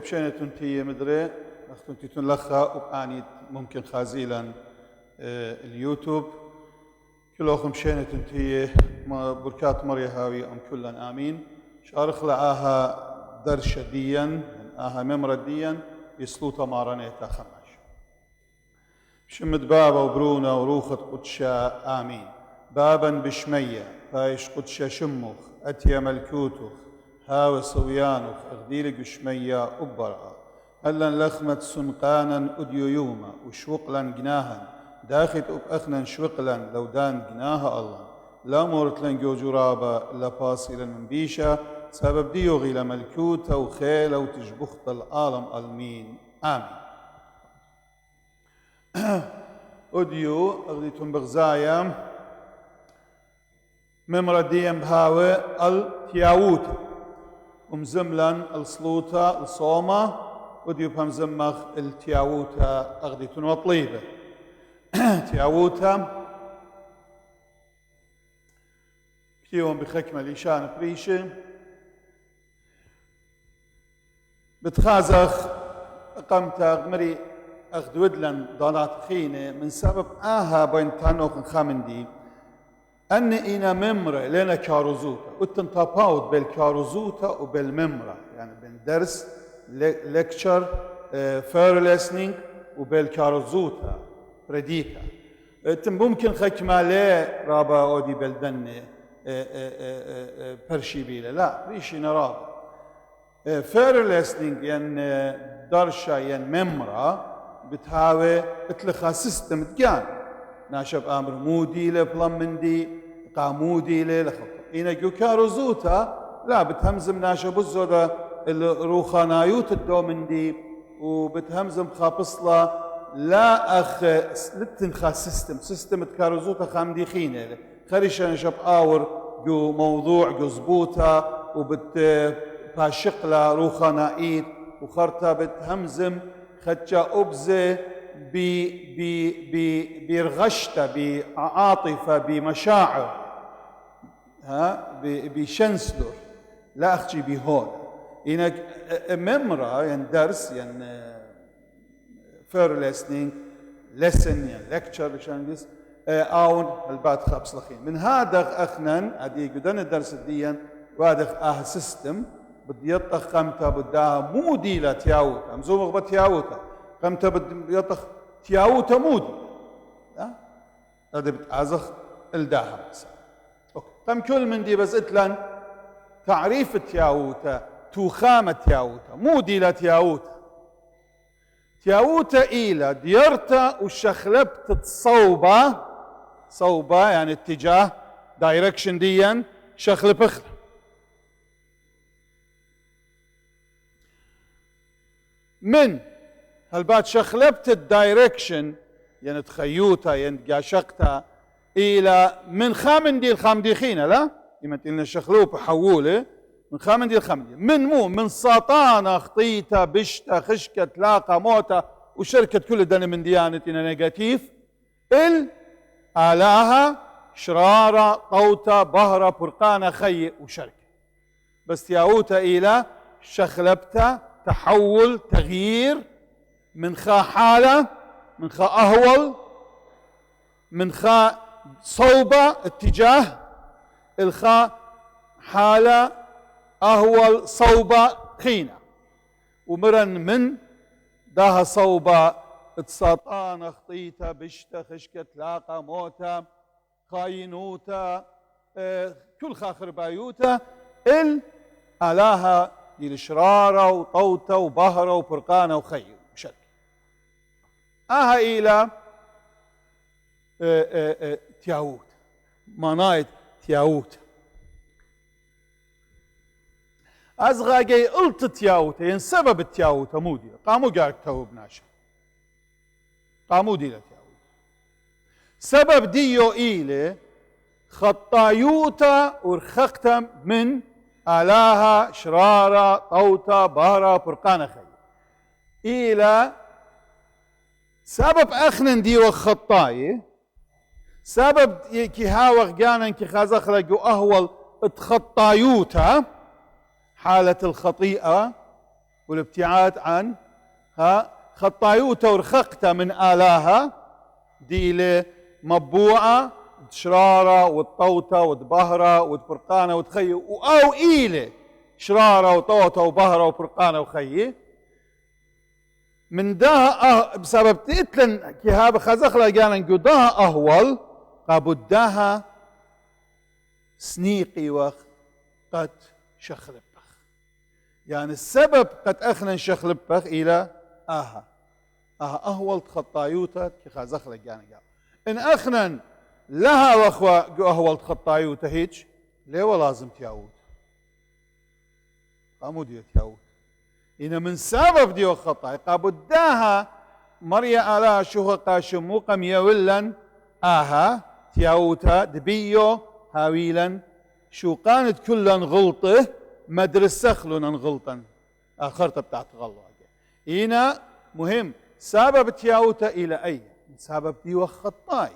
بشينة تنتي مدري أختنتي تنلخا وبآني ممكن خازيلا اليوتيوب كل أخم شينة تنتي بركات مريا هاوي أم كلا آمين شارخ لعاها درشة ديا آها ممرة ديا يسلوطة مارانيتا خماش شمد بابا وبرونا وروخة قدشة آمين بابا بشمية فايش قدشة شمخ أتيا ملكوتخ هاوي صويانخ أغديلك شمية أبرا هلا لخمة سنقانا أديو يوما وشوقلا جناها داخت أخنا شوقلا لو دان جناها الله لا مورت لن جو جرابا لا باصلا من بيشا سبب ديو غيلا ملكوتا وخيلة وتجبخت العالم المين آمين أديو أغديتم بغزايا ممرديا بهاوي التياوتا ومزملا الصلوتا الصومة وديو بهمزمخ التياوتا أغديتون وطليبة تياوتا كتيهم بخكمة ليشان بريشة بتخازخ قمت غمري أخذ ودلن ضالات خينة من سبب بين تانوخ خامندي أن إنا ممرة لنا كاروزوتا وتنطباوت بالكاروزوتا وبالممرة يعني بين درس لكتشر فير ليسنينج وبالكاروزوتا بريديكا ممكن خكمة ليه رابا أودي بلدن برشيبيلة لا ريشي نرابا فير ليسنينج يعني درشة يعني ممرة بتهاوي بتلخا سيستم تجان ناشب امر مودي لبلان مندي قامودي لخط إنا جو كاروزوتا لا بتهمزم ناشب الزودا الروخانايوت الدومندي وبتهمزم خابصلة لا أخ لتنخا سيستم كاروزوتا خامدي خينة خريشة نشب آور جو موضوع جو زبوتا وبت باشقلا روخانايت وخرطة بتهمزم خدشا أبزة برغشتة بعاطفة بمشاعر بشنسلر لا أخشي بهون إنك ممرة يعني درس يعني فير ليسنينج لسن يعني لكتشر بشانجس أون البعض خابس لخين من هذا أخنا هذه قدنا الدرس ديا وهذا سيستم بدي يطخ قمتها بدها مودي لتياوتا مزوم غبت تياوتا قمتها بدي يطخ تياوتا مودي هذا بتعزخ الداها مثلا قم كل من دي بس اتلن تعريف التياوتا توخامة تياوتا مودي لتياوتا تياوتا إيلا ديرتا وشخلبت صوبة يعني اتجاه دايركشن ديا شخلب اخر من هالبعد شخلبت الدايركشن يعني تخيوتها يعني قاشقتها إلى من خامندي الخامديخين لا يمت إلنا شخلوب حوله من خامندي الخامدي من ساطانة خطيتها بشتة خشكة تلاقى موتة وشركة كل دنا من ديانتنا نيجاتيف آلاها شرارة طوتة بهرة برقانة خي وشركة بس ياوتا إلى شخلبتها تحول تغيير من خا حالة من خا أهول من خا صوبة اتجاه الخا حالة أهول صوبة خينة ومرن من داها صوبة اتساطانة خطيتة بشتة خشكة تلاقى موتة خاينوتة كل خاخر بايوتة آلاها الشرارة وطوتة وبهرة وبرقانة وخير وشركة إلى تياوت منايت تياوت أزغاقي قلت تياوت ين سبب التياوت مودي قاموا قاعد توب ناشا قاموا دي لتياوت سبب ديو إيلي خطايوتا ورخقتا من آلاها شرارة طوتة بهرة برقانة خي إلى سبب أخنن دي وخطاية سبب كي هاوغ جانا كي خازخ لقو أهول اتخطايوتا حالة الخطيئة والابتعاد عن خطايوتا ورخقتا من آلاها دي مبوعة شرارة وطوطة ودبهرة ودبرقانة وتخيي أو إيلة شرارة وطوطة وبهرة وبرقانة وخيي من داها بسبب تقتلن كهاب خزخلا جانا قداها أهول قابداها سنيقي وقد شخلبخ يعني السبب قد أخنا شخلبخ إلى آها أهول خطايوتا كخزخلا جانا إن أخنا لها وأخوة أهول خطايوتا هيج ليه ولازم تياود قاموا ديو تياود إن من سبب ديو خطاي قابداها مريا آلا شوها قاشمو قم يولن آها تياوتا دبيو هاويلا شو كانت كلا غلطه مدرسة خلونا غلطا آخرت بتاعت غلطة هنا مهم سبب تياوتا إلى أي سبب ديو خطاي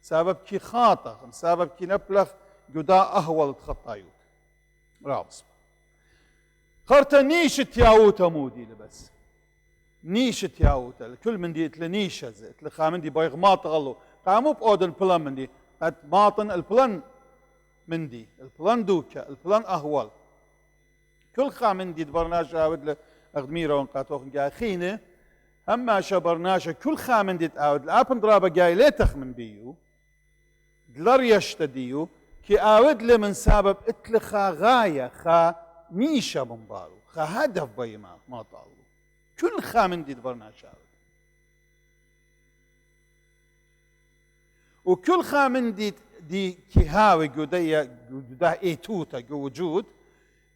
سبب كي خاطئ سبب كي نبلغ جدا أهول خطايوت رابس خرطة نيشة تياوتا مودي لبس نيشة تياوتا الكل من دي نيشة زيت لخامن دي بايغ ما تغلو قاموا بأود البلان من دي قد ماطن البلان من دي البلان دوكا البلان أهول كل خامن دي برناش عاود لأغدميرا ونقاتوخن جاي خينة أما شبرناشا كل خامن دي تعاود الأبن درابا جاي ليتخ من بيو دلر يشتديو كي آود لي من سبب اتلخا غاية خا نيشة بمبارو خا هدف بيما ما طالو كل خامن دي دبرناش آود وكل خامن دي كهاوي جودا ايتوتا جو وجود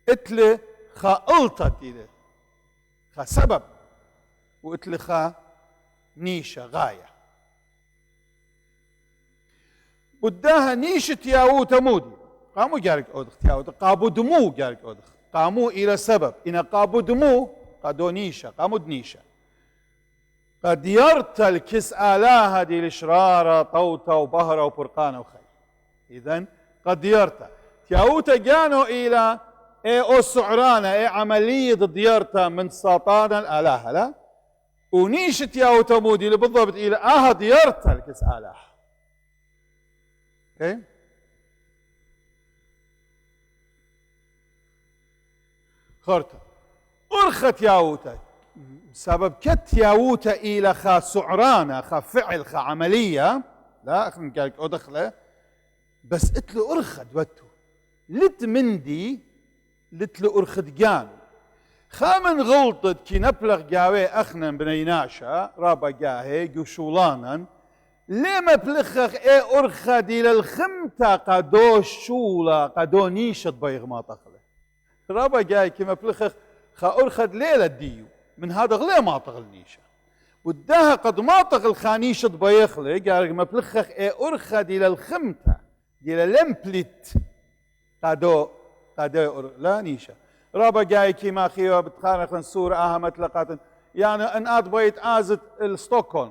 اتلي خا قلطة دي خا سبب واتلي خا نيشة غاية بداها نيشة ياوتا مودي قاموا جارك أودخ ياوتا قابو دمو جارك أودخ قاموا إلى سبب إن قابو دمو قادو نيشة قاموا دنيشة قد يرتل الكس آلاها دي الشرارة طوطة وبهرة وبرقانة وخي إذن قد يرتل ياوتا جانوا إلى أو سعرانة عملية ضد يرتا من ساطانا الآلاها لا ونيشة ياوتا مودي اللي بالضبط إلى أهد يرتل الكس آلاها اوكي خرطة أرخت ياوتا سبب كت ياوتا إلى خا سعرانة خا فعل خا عملية لا أخذ نقالك أدخله بس اتلو أرخد وتو لت مندي لتلو أرخد جان خامن غلطت كي نبلغ جاوي أخنا بنيناشا رابا جاهي جوشولانا لما بلخخ ايه أرخد إلى الخمتة قدو شولا قدو نيشت بيغ ما تخله رابا جاي كما بلخخ خا أرخد ليلة ديو من هذا غلي ما تغل نيشة وداها قد ما تغل خانيشت بيخله قال ما بلخخ ايه أرخد إلى الخمتة إلى لمبلت قدو لا نيشة رابا جاي كما خيوة بتخانق السورة أهمت لقات يعني أن آد بيت آزت الستوكهولم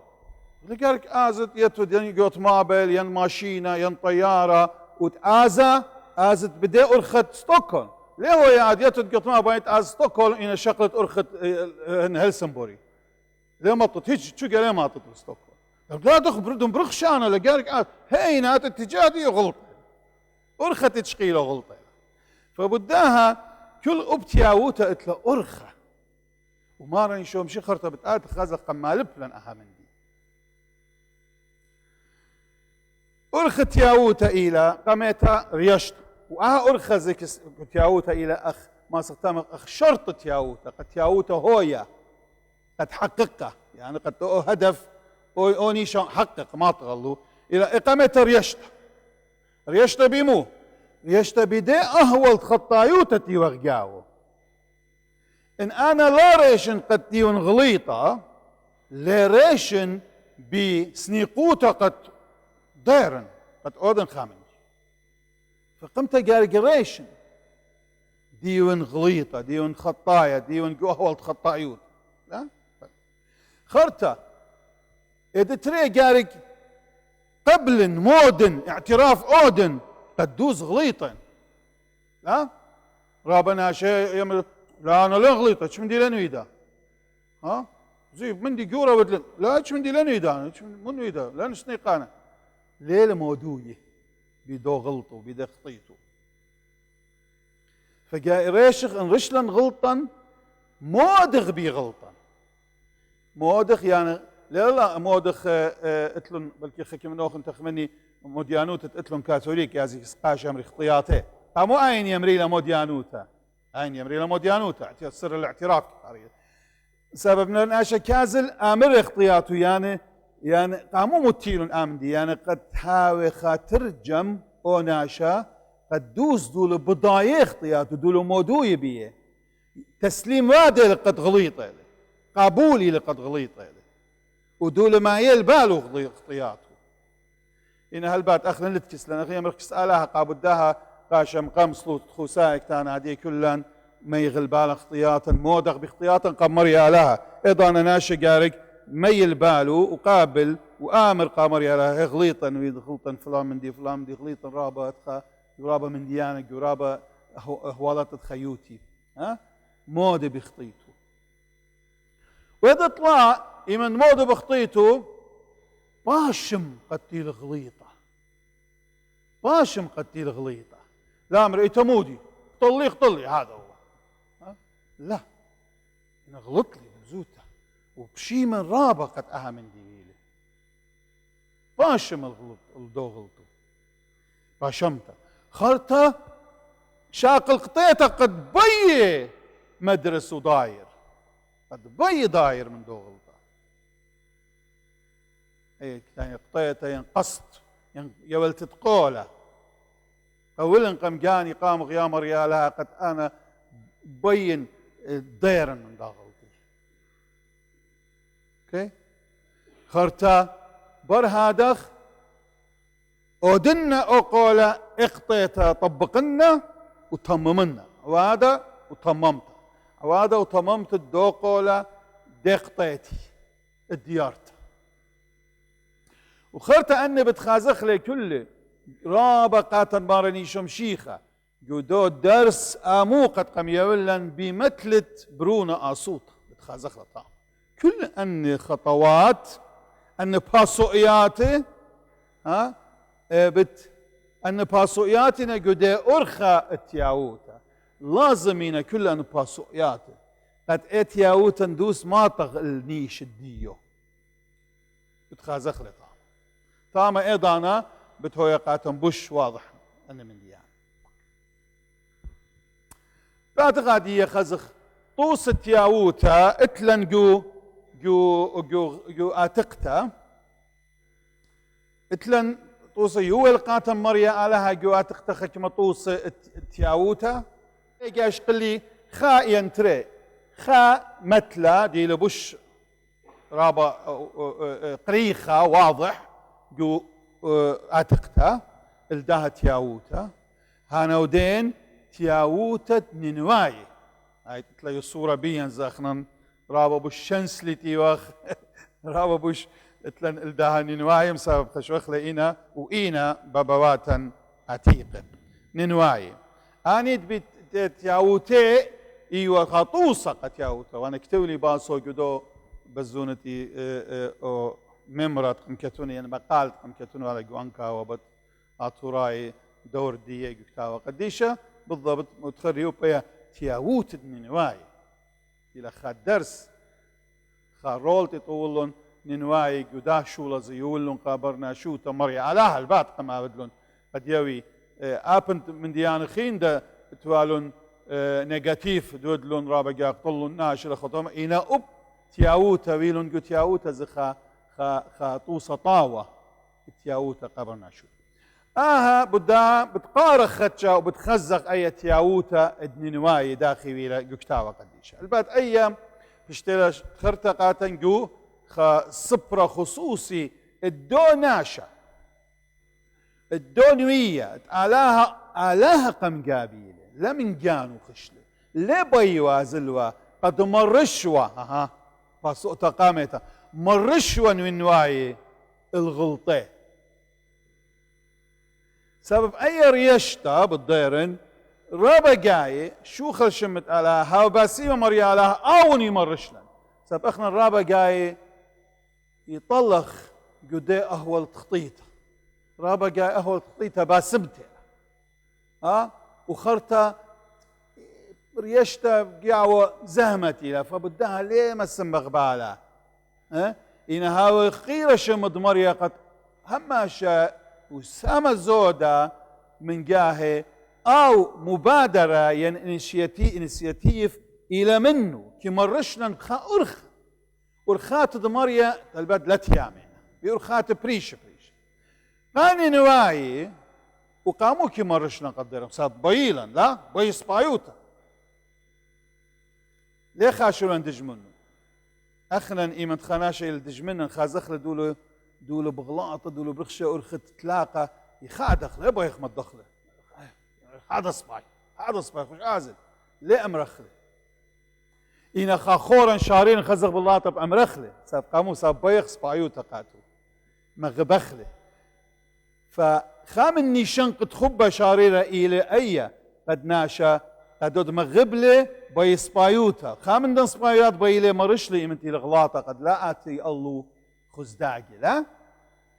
لقالك آزت يتود ينقوت مابل ين ماشينة ين طيارة آزت بدي أرخد ستوكهولم ليه هو يعد يتود قط مابل آز ستوكهولم إن شقلت أرخد هلسنبوري ليه ما طلت هيك شو قال ليه ما طلت ستوكهولم لا تخبردهم برخشانة لقالك هي نات اتجاه دي غلطة أرخت تشقيله غلطة فبداها كل ابتياوتا اتلا أرخة وما راني شو مشي خرطة بتقات خازق قمالب لن أها من دي أرخت ياوتا إلى قميتا ريشت وأها أرخة زي ياوتا إلى أخ ما سقتام أخ شرطة ياوتا قد ياوتا هويا قد حققه يعني قد هدف أو نيشان حقق ما تغلو إلى إقامة ريشت بيمو ريشت بدي أهول خطايوتا تي وغجاو إن أنا لا ريشن قد تيون غليطة لا ريشن بسنيقوتا قد دايرن قد أودن خامن فقمت جارجريشن ديون غليطة ديون خطايا ديون أهول خطايوت لا خرطة إذا تري جارج قبل مودن اعتراف أودن قد دوز غليطا لا رابنا شيء يعمل لا انا لا غليطه ايش مندي لانه يدا ها زي مندي جوره بدل لا ايش مندي لانه يدا منو يدا لان سنيقانه ليله مودويه بيدو غلطه بيدو خطيته فجاء ريشخ ان رشلن غلطا مودغ بي غلطا مودغ يعني لا مودغ اتلن بلكي خكي منوخ انت خمني موديانوت اتلن كاثوليك يازي سقاش امري خطياته قامو اين يمري لموديانوتا اين يمري لموديانوتا سر الاعتراف سبب ناشا كازل امر اخطياته يعني قامو متيلون امدي يعني قد هاوي خاترجم او ناشا قد دوس دول بضايع اخطياته دول مودوي بيه تسليم وادي لقد غليطه قبولي لقد غليطه ودول ما يلبالو اخطياته إن هالبات أخذن لتكس لنا غير مركز آلها قابدها قاشم قمصلو خسائك تانا هدي كلان ما يغلبال اخطياتا مودغ باختياتا قمري آلها إيضا ناشا قارك ما يلبالو وقابل وآمر قامري آلها غليطا ويد غلطا فلان من دي فلان من دي غليطا رابا من ديانك ورابا هوالات خيوتي ها مود بخطيته وإذا طلع إمن مود بخطيته باشم قتيل غليطة باشم قتيل غليطة لا امرئ تمودي طلي هذا هو لا انا غلط لي بزوته وبشي من رابا قد اها من ديويله باشم الدو غلطو باشمته خلطة شاق القطيطة قد بي مدرس وداير قد بي داير من دو غلطة يعني قطيته ينقصد يولت تقوله أولا قام جاني قام غيام ريالها قد أنا بين ديرا من داغلتي اوكي خرتا بر هادخ أودنا أقوله اقطيته طبقنا وتممنا وهذا وتممت الدو قوله دي قطيتي الديارت وخرتا أني بتخازخ لي كله رابقة بارني شمشيخة جودو درس آموقت قم يولن بمثلة برونة آصوت بتخازخ لطعم كل أن خطوات أن باسوئياتي أن باسوئياتنا جودي أرخى التياوتا لازمين كل أن باسوئياتي قد اتياوتا ندوس ماطغ النيش الديو بتخازخ لطعم طعم ايضا بتهوي قاتم بوش واضح أنا من ديان باعتقادية خزخ طوس التياوتا اتلن جو آتقتا اتلن طوس يوال قاتم مريا آلها جو آتقتا خكما طوس التياوتا ايجاش قلي خا ينتري خا متلا دي لبوش رابا قريخة واضح جو آتقتا الداها تياوتا هانودين تياوتا نينواي هاي تلاقي الصورة بيان زاخنا رابا بوش شنسلي تيواخ رابا بوش تلن الداها نينواي مسبب خشوخ لإنا وإينا بابواتا عتيقة نينواي آنيت بتياوتي إيوا خطوصة قتياوتا وانا كتولي باسو جدو بزونتي ممرات قمكتوني يعني مقالة قمكتوني على جوانكا وبت أطوراي دور دي جكتاوا قديشة بالضبط متخريو بيا تياوت نينواي إلى خاد درس خارول تطولون نينواي جدا شولا زيولون قابرنا شو تمري على هالبات قما بدلون قد يوي آبنت من ديان خين دا توالون نيجاتيف دودلون رابا قاقطلون ناشر خطوم إنا أب تياوتا ويلون جو تياوتا زخا خاطوسة طاوة تياوتا قبرنا شو بدا بتقارخ خدشا وبتخزق اي تياوتا ادنينواي داخل ويلا جوكتاوا قديشة البات ايام بشتلاش خرتقاتا جو صبرة خصوصي الدو ناشا الدونوية آلاها قمقابيلة لا من جانو خشلة لا بيوا زلوا قد مرشوا فاسوء قامتا مرشوا نواي الغلطة سبب أي ريشتا بالضيرن رابا جاي شو خرشمت على هاو باسيما مريا على اوني مرشلن سب اخنا رابا جاي يطلخ قدي اهول تخطيطه رابا جاي اهول تخطيطه باسمته وخرطه ريشتا قيعوة زهمتي لا فبدها ليه ما سمغ بالا إن هاو خيرة شمد مريا قد هماشا وسام زودا من جاهه أو مبادرة إنسياتيف إلى منه كمرشنا بخا أرخات مريا البد لا تيامين بأرخات بريش فاني نواي وقاموا كمرشنا قدرهم صاد بيلا لا بيس بايوتا ليه خاشوا دجمنه اخنا ايمن خناش دجمنا خازخله دولو بغلاطه دولو برخشه ارخت تلاقه يخا دخله يبغى يخمد دخله هذا صباي مش عازل ليه امرخله إنا خاخورا شهرين خزغ باللاطه بامرخله صاب قاموا صاب بيخ صبايو تقاتو مغبخله فخامني شنقت خبه شاريره الى اي قد ناشا قدود مغبله بي سبايوتا خامن دن سبايوت بيلي مرشلي امتي الغلاطه قد لا اتي الله خزداقي لا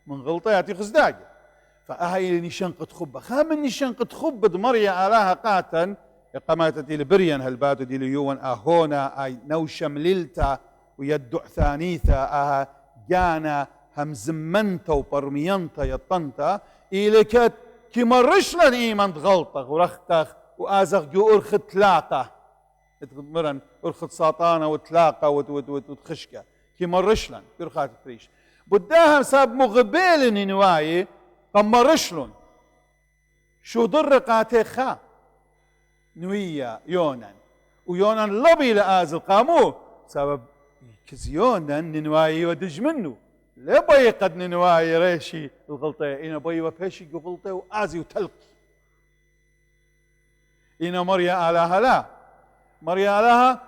من غلطه ياتي خزداقي فاهي نشنقت خبه خامن نشنقت خبه دمريا علىها قاتا قامت بريان هالباتو دي ليوان اهونا اي نوشم ليلتا ويدع ثانيثا اها جانا هم زمنتا وبرمينتا يطنتا الى كت كي مرشلن ايمان غلطه ورختخ وازغ جو ارخت تلاقه مرن ارخت ساطانه وتلاقه وتخشكه كي مرشلن برخات تريش بداهم ساب مغبيل نواي قم مرشلن شو ضرقاته خا نويا يونان ويونان لبي لازل قامو سبب كزيونان نواي ودج منه لبي قد نواي ريشي الغلطه انا بي وبيشي غلطه وازي وتلقي إنا مريا علىها لا مريا علىها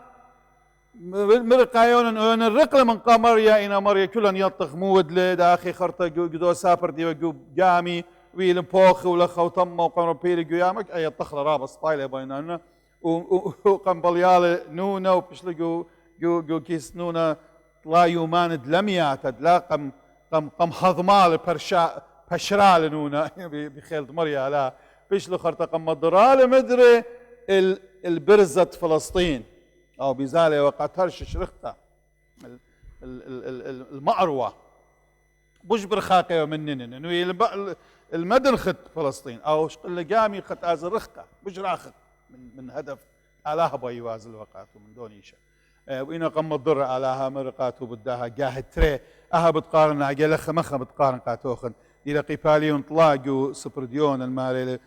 مرقايون الرقله من قمريا إنا مريا كلن يطخ مود لداخي خرطه جدو سافر دي وجو جامي ويل بوخ ولا خوتم وقمر بيلي جيامك اي طخله رابس طايله بيننا وقنبليال نونا وبشلقو جو كيس نونا لا يومان دلميات لا قم حضمال بشرال نونا بخيل مريا لا بيشلو خرطة قم الضرال مدري البرزة فلسطين او بزالة وقترش شرخته المأروة بجبر خاقي ومنن انه المدن خط فلسطين او شقل قامي خط ازرخته بجرا خط من هدف الاها بيواز الوقات ومن دونيشه وإنا قم الضر الاها مرقات وبداها جاه تري اها بتقارن عقل خمخه بتقارن قاتوخن الى قيباليون طلاقوا سبرديون المالي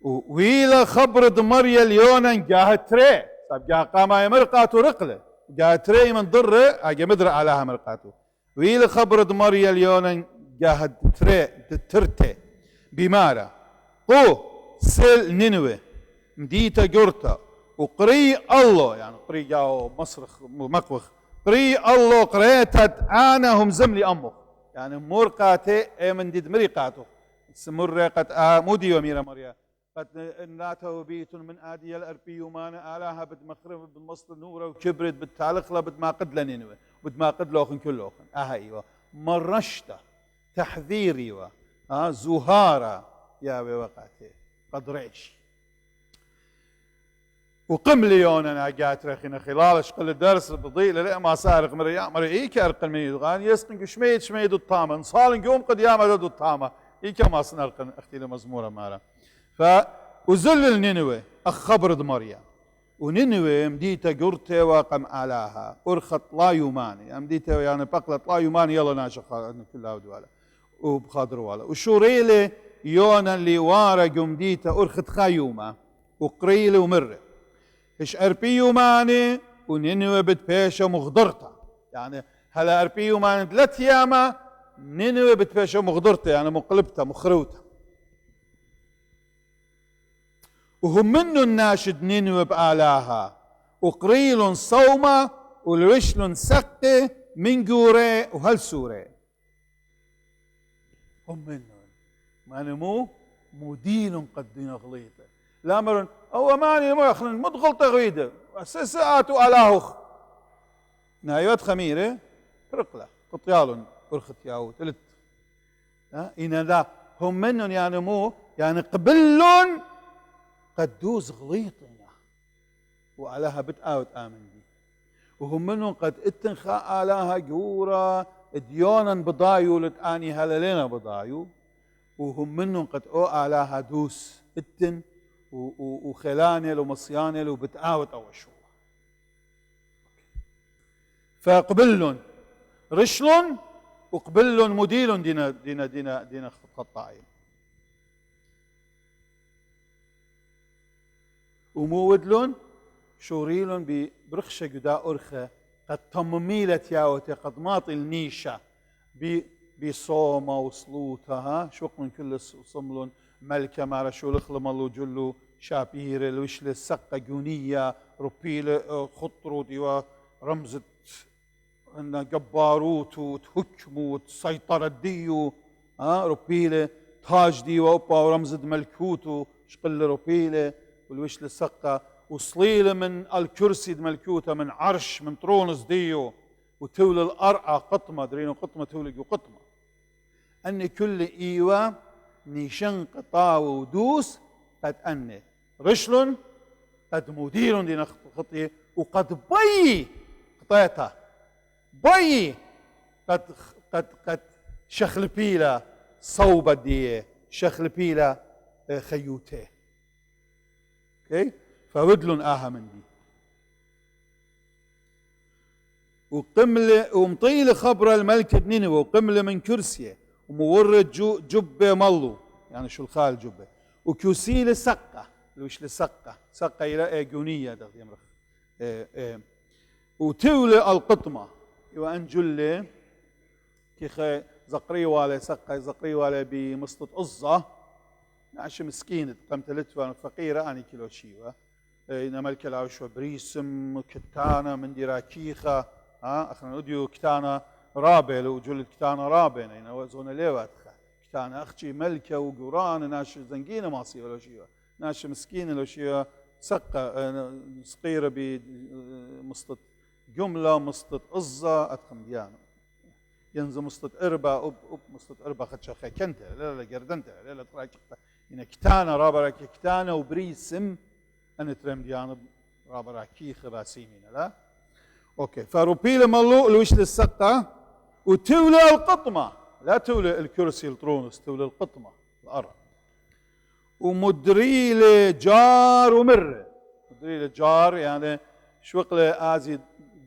ويلا خبر دمريا اليونا جاه تري صاب جاه قاما مرقاتو رقله جاه تري من ضر اجا مدر الاها مرقاتو ويلا خبر دمريا اليونا جاه تري ترتي بمارا قو سل نينوي مديتا جورتا وقري الله يعني قري جاو مصرخ مقوخ قري الله قريتت انا هم زملي امك يعني مرقاتي من ديد مريقاتو سمر قد مودي وميرا مريا قد ناته بيت من ادي الاربي وما الاها بد مخرب بالمصل نوره وكبرت بالتعلق بد ما قد لنينوي بد ما قد لوخن كلوخن ايوه مرشته تحذيري زهاره يا وقاتي قد ريش وقم ليون انا قاعد رخينا خلال شقل الدرس بضيء لا ما سارق مريا ايك ارقل من يدغان يسقن شميد الطامه صالن قوم قد يعمل الطامه ايك ما سنرقن اختي مزموره مالا وزل نينوي اخبر دمريا ونينوي مديتا قرتي وقم الاها ارخط لا يوماني مديتا يعني بقلت لا يوماني يلا ناشخ كلها ودواله وبخاطر والا وشوريلي يونا اللي وارق مديتا ارخط خيومه وقريله ومره ايش اربيو ماني ونينوي بتبيشه مغدرته يعني هلا اربيو ماني 3 ايام نينوي بتبيشه مغدرته يعني مقلبته مخروته وهم منه الناشد نينوي بالاها وقريل صومه والوشل سقه من جوري وهالسوره هم منه ما نمو مدين قد دين غليطه لا مرن هو ماني مخن مدخل تغويده ساعات آلاهخ نايوت خميرة فرقلة قطيال أرخت ياو تلت إن ذا هم منن يعني مو يعني قبلون قدوز غليطنا وعلاها بتآوت آمن دي وهم منهم قد اتنخا آلاها جورا ديونا بضايو لتآني هلالينا بضايو وهم منهم قد او آلاها دوس اتن وخلانل ومصيانل وبتآوت أوشو فقبلون رشلون وقبلون مديلون دينا خطائين ومودلون شوريلون ببرخشة جدا أرخة قد تمميلت ياوتي قد ماطي النيشة بصومة وصلوتها شوق من كل صملون ملكة مع شو لخلملو جلو شابير الوشل السقة جونية ربيل خطرو ديوا رمزة ان جباروت وتحكم وتسيطر ديو ربيله تاج ديو وابا ورمزة ملكوتو شقل ربيله والوشل السقة وصليله من الكرسي ملكوته من عرش من ترونس ديو وتولي الأرعى قطمة درينو قطمة تولي قطمة أن كل إيوة نيشن قطاو ودوس قد أني رشل قد مدير دينا خطية وقد بي قطيتها بي قد شخل بيلا صوبة دي شخل بيلا خيوته اوكي فودلن آها من دي وقملة ومطيل خبر الملك نينوى وقملة من كرسيه ومورد جبة ملو يعني شو الخال جبة وكوسيل سقة لوش لسقة سقة إلى جونية ده يمرخ وتولي القطمة وأن جلة كي زقري ولا سقة زقري ولا بمسطة أزة نعش مسكينة قمت لتوان فقيرة أنا كيلو شيوة إنما الكلاوشوا بريسم كتانة من دراكيخة أخنا نديو كتانة رابل وجلد كتانة رابل يعني وزون ليوات كتانة أختي ملكة وقران ناش زنقينة ماصي ولا شيوة ناش مسكينة لو شيوة سقة صغيرة بمسطة جملة مسطة أزة أتخم ديانة ينزل مسطة إربا أب مسطة إربا خدشة خيكنتة لا قردنتة لا تراكتة إن كتانة رابل كتانة وبريسم أنا ترم ديانة رابل كيخ باسيمين لا اوكي فروبيل ملو الوش للسقة وتولى القطمة لا تولى الكرسي الطرونس تولى القطمة الأرض ومدري جار ومرة مدري جار يعني شوقله آزي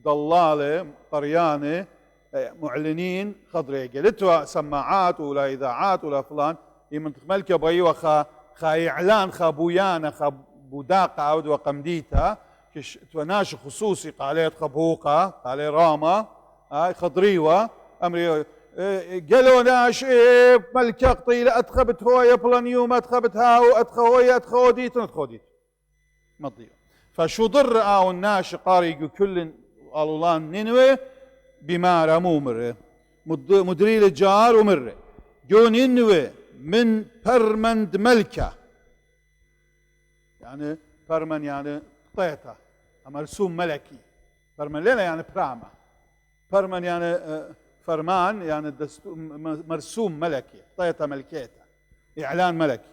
ضلالة قريانة معلنين خضري قلتوا سماعات ولا إذاعات ولا فلان يمن ملكة بيوة خا إعلان خا بويانة خا بوداقة عود وقمديتها كش توناش خصوصي قالت خبوقة قالت راما خضريوة أمري قالوا ناش ملكة قطيلة أتخبت هوية بلانيوم أتخبت هاو أتخوية أتخوديت أتخوديت مضيو فشو ضر أو الناش قاري كل ألولان نينوي بمارا مومر مدري الجار ومر جو نينوي من برمند ملكة يعني برمن يعني طيطة مرسوم ملكي فرمان ليلة يعني براما فرمان يعني فرمان يعني مرسوم ملكي طيطة ملكيته إعلان ملكي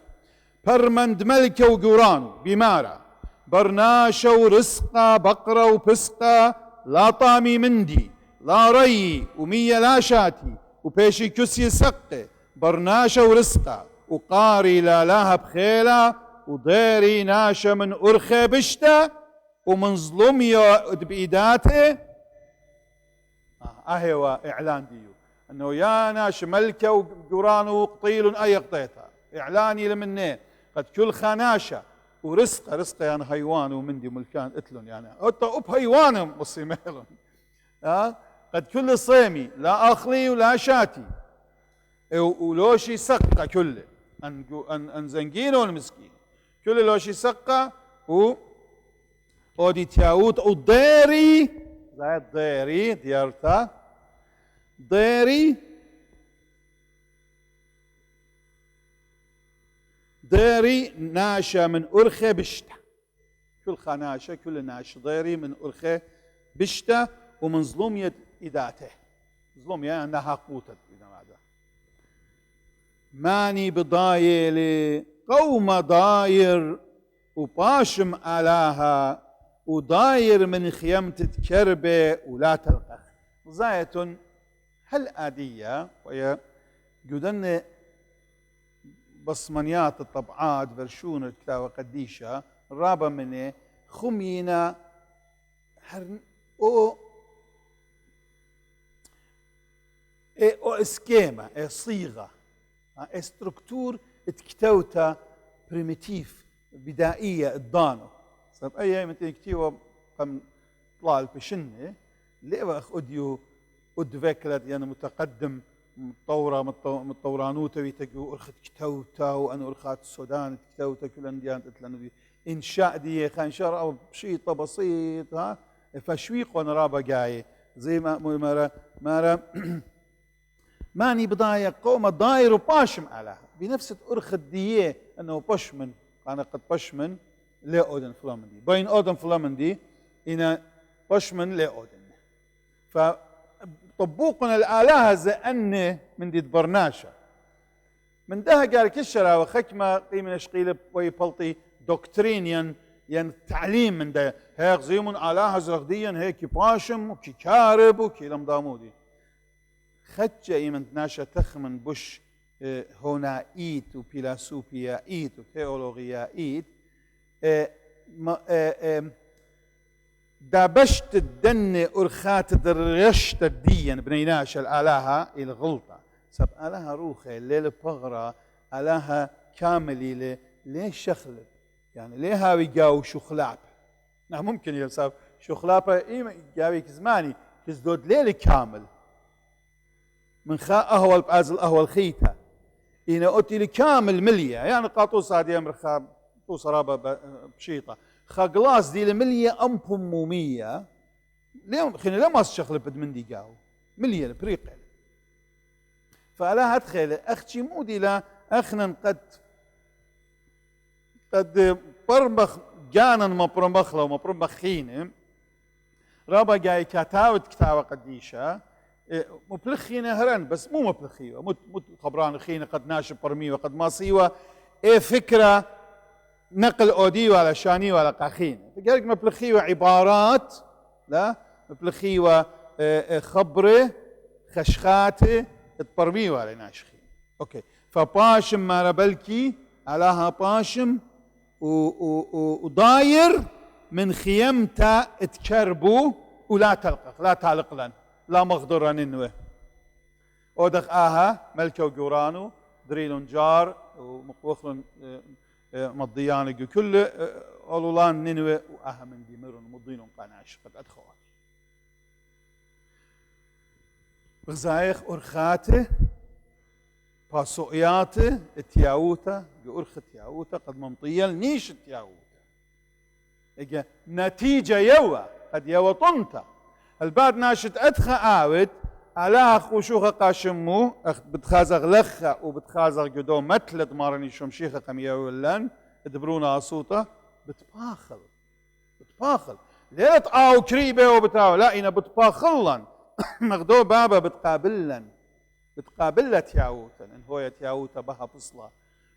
فرمند ملكة وقورانو بمارة برناشة ورسقة بقرة وبسقة لا طامي مندي لا ري ومية لا شاتي وبيشي كسي سقة برناشة ورسقة وقاري لا لها بخيلة وضيري ناشا من أرخي بشتا ومن ظلمية بإيداته أهوى إعلان ديو أنه يا ناش ملكة وقران وقطيل أي قطيتها إعلاني لمنين قد كل خناشة ورزقة يعني حيوان ومندي ملكان اتلون يعني أب حيوان مصيميلون قد كل صيمي لا أخلي ولا شاتي ولوشي سقة كله أن زنقين والمسكين كل لوشي سقة ودي تياوت وديري زي الضيري ديارتا ضيري ناشا من أرخي بشتا كل خاناشة كل ناش ضيري من أرخه بشته ومن ظلمية إداته ظلمية أنها قوتت إذا ماذا ماني بضايل قوم ضاير وباشم آلاها وضاير من خيمة كربة ولا تلقى زاية هل آدية وهي جدن بصمنيات الطبعات فرشون الكتابة قديشة رابا منه خمينا او اسكيما صيغة استركتور اتكتوتا بريميتيف بدائية الضانو صاب اي متى كتيوا قم طلع البشنة ليه اخ اوديو ادفكرت يعني متقدم متطورة متطورانوتا ويتجو أرخت كتوتا وأنا أرخات السودان كتوتا كل أنديان تتلانو إنشاء دي خان شر أو بشيطة بسيط ها فشويق وأنا رابا جاي زي ما مرة ماني بضايق قوم ضاير وباشم عليها بنفس أرخت ديه أنه بشمن أنا قد بشمن لا أودن فلامندي بين أودن فلامندي إن بشمن لا أودن ف طبوقنا الآلهة زأنه من دي برناشة من ده قال كشرة وخكمة قيمة شقيلة ويبلطي دوكترين ين تعليم من ده هيك زيمون آلهة زغديا هيك باشم وكي كارب وكي لمضامودي خدشة ايمن ناشا تخمن بش هونائيت وبيلاسوبيائيت وتيولوغيائيت دابشت الدن أرخات درشت الدين بنيناش الآلهة الغلطة سب آلهة روخة الليل بغرة آلهة كاملة ليه شخلب يعني ليه هاوي جاو شخلاب نعم ممكن يلساب شخلابة إيه جاوي كزماني كزدود ليل كامل من خاء أهول بأزل أهول خيتة إنا أوتي لكامل مليا يعني قاطوس هذه أمر خاب طوس رابة بشيطة خاقلاس دي لمليا أمبومومية اليوم خلينا لما الشغل بد من دي قاو مليا البريقل فلا هتخيل أختي مودي لا أخنا قد برمخ جانا ما برمخ له ما برمخين رابا جاي كتاوت كتاوة قديشة مبلخين هرن بس مو مبلخيوة مو خبران خينة قد ناشب برمي وقد ما سيوة إيه فكرة نقل أوديو على شاني ولا قاخين فقالك مبلخيوة عبارات لا مبلخيوة خبرة خشخاتة تبرميوة على ناشخين أوكي فباشم ما ربلكي علىها باشم وضاير من خيمتا تكربو ولا تلقق لا تعلق لن لا مغدر ننوه ودخ آها ملكة وقورانو دريلون جار ومقوخلون مضيان كل أولولان ننوه وآها من ديمرون مضينون قناش قد أدخوا بغزايخ أرخاته باسوئياته اتياوته بأرخ اتياوته قد ممطيل نيش اتياوته إجا نتيجة يوا قد يوا طنطا البعد ناشت أدخى آود علىها خوشوخة قاشمو بتخازغ لخة وبتخازغ قدو متلد مارني شمشيخة قمية ولن ادبرونا أصوته بتباخل ليه تقاو كريبة وبتاو لا إنا بتباخلن مغدو بابا بتقابلن تياوتا إن هو تياوتا بها بصلة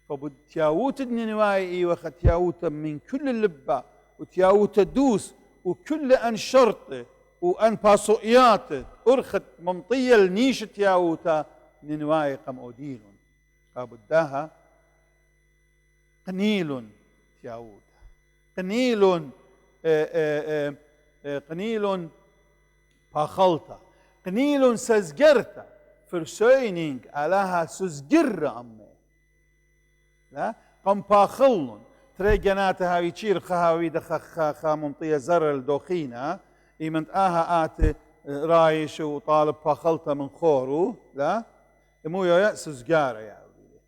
فبتياوتا النواي وخ تياوتا من كل اللبة وتياوتا دوس وكل أن شرطه وأن باسوئياته أرخت ممطية النيش تياوتا ننواي قم أوديلون قابداها قنيل تياوتا قنيل باخلتا قنيل سزجرتا فرسوينينج علىها سزجر أمي لا قم باخلن تري جناتها ويشير خهاوي دخا ممطية زر الدوخينة إيمنت آها آت رايش وطالب باخلتا من خورو لا مو يا سزجارة يا ولي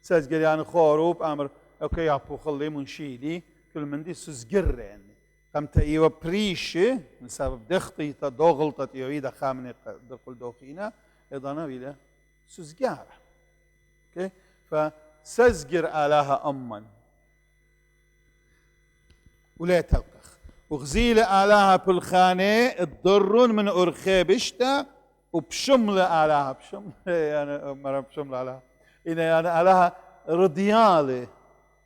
سزجر يعني خورو بأمر أوكي يا بوخلي منشيلي كل من دي سزجر يعني قمت ايوه بريشه من سبب دختي تدوغلطة يويدا خامنة دخل دوخينا ايضا نويلة سزجارة اوكي فسزجر آلها أما ولا تلقخ وغزيلة آلاها بالخانة تضرون من أرخي بشتا وبشملة آلاها بشملة يعني مرة بشملة آلاها إن يعني آلاها رضيالة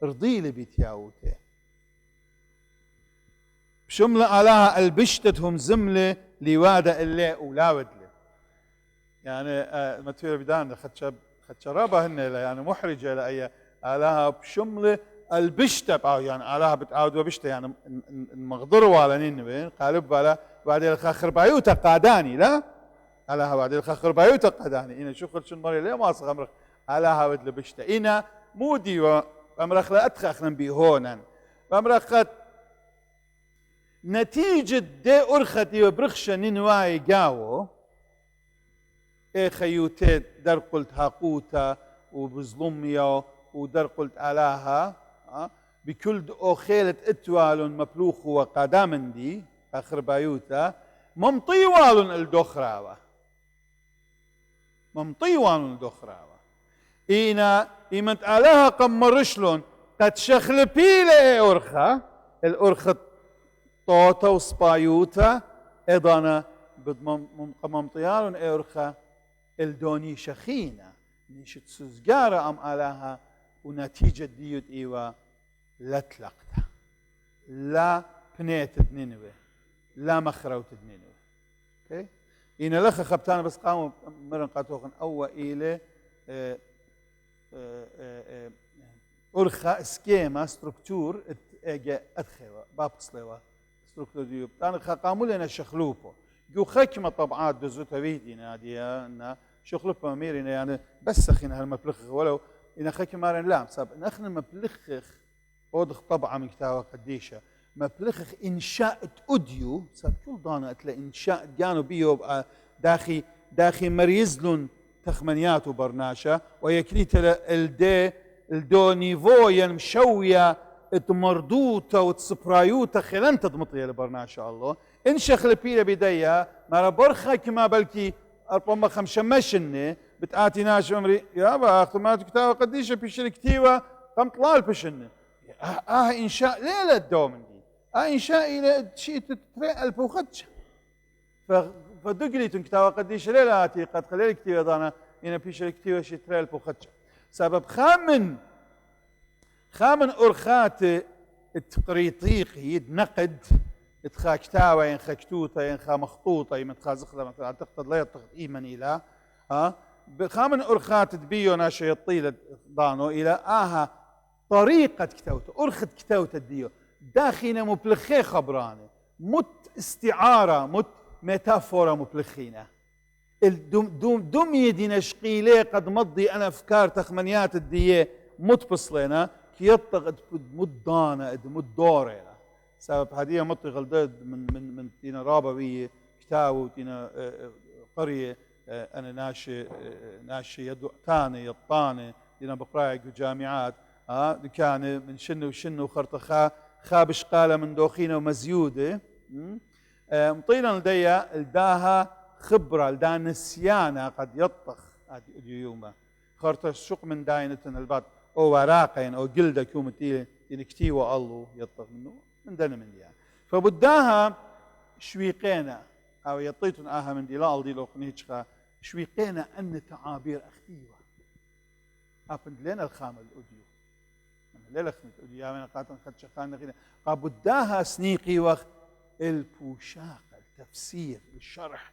رضيلة بيتياوته بشملة آلاها البشتتهم زملة لوادة اللي ولا ودلة يعني ما تفير بدان خد شرابة هن يعني محرجة لأي آلاها بشملة البشتة يعني آلاها بتعاود وبشتة يعني المغضروا على نينوين قالب على بعدين الخاخر بايوتا قاداني لا آلاها بعدين الخاخر بايوتا قاداني إنا شو خلش المري ليه ما أصغى أمرخ آلاها ودل بشتة إنا مودي وأمرخ لا أتخاخنا بيهونا وأمرخت نتيجة دي أرختي وبرخشة نينواي قاوو إيه خيوتي در قلت هاقوتا وبظلميا ودر قلت آلاها بكل أخيلة اتوال مبلوخ وقدامن دي آخر بايوتا ممطيوال الدخراوة ممطيوال الدخراوة إينا إيمت آلاها قمرشلون قد شخلبي لي أرخة الأرخة طوطة وسبايوتا إضانا ممطيالون أرخة الدوني شخينة نيشت سوزقارة أم آلاها ونتيجة ديوت إيوا لا تلقتها لا بنيت نينوى لا مخروت نينوى اوكي إن لخ خبتان بس قاموا مرن قاتوخن أو إلى أرخا سكيما ستركتور اجا أدخوا بابسلوا ستركتور ديوب تان قاموا لنا شخلوبه جو خكمة طبعات دزوتا بيدينا ديا إن شخلوبه ميرنا يعني بس خينا هالمبلخ ولو إن خكمة مارن لا سب نحن مبلخ أودخ طبعا من كتابة قديشة مبلخ إنشاء أوديو سب كل ضانا أتلا إنشاء جانو بيو داخي مريزلون تخمنيات وبرناشة ويكليت الدو نيفو مشوية اتمردوتا وتسبرايوتا خلان تضمطية لبرناشة الله انشخ لبيلة بداية مارا برخة كما بلكي أربما خمسة مشنة بتآتي ناش عمري يابا أختمات كتابة قديشة بيشل كتيوة قم طلال بشنة إنشاء ليلة الدوم دي إنشاء إلى شيء تترى البوخدش فدقلي كتابة قديشة ليلة هاتي قد خلال كتيوة ضانا إنا بيشل كتيوة شيء ترى البوخدش سبب خامن أرخات التقريطيق يد نقد اتخا كتاوة ينخا كتوتا ينخا مخطوطة يمتخا زخلة مثلا تقتض لا يطخ إيمن إلى خامن أرخات تبيو ناشا يطيل ضانو إلى طريقة كتوتا أرخت كتوتا ديو داخينا مبلخي خبرانة مت استعارة مت ميتافورا مبلخينة دم يدي شقيلة قد مضي أنا أفكار تخمنيات الدية مت بصلينا كي يطغ مت ضانة مت دورة سبب هدية مطي غلداد من تينا رابوية كتاو تينا قرية أنا ناشي يدو تاني يطاني تينا بقرايق وجامعات كان من شنو وشنو خرطخا خابش قالة من دوخينة ومزيودة مطينا لديا الداها خبرة لدا نسيانة قد يطخ يوما خرطش شق من داينة البات أو وراقين أو جلدة كوم تينا كتيوة الله يطخ منه من دنا من ديها فبداها شويقينا أو يطيتن آها من دي لا ألدي لو قنيتشخا شويقينا أن تعابير أختيوة أبند لنا الخامل الأوديو ليلة خمت أوديو يعني قاتن خد شخان نغينا قابداها سنيقي وقت البوشاق التفسير الشرح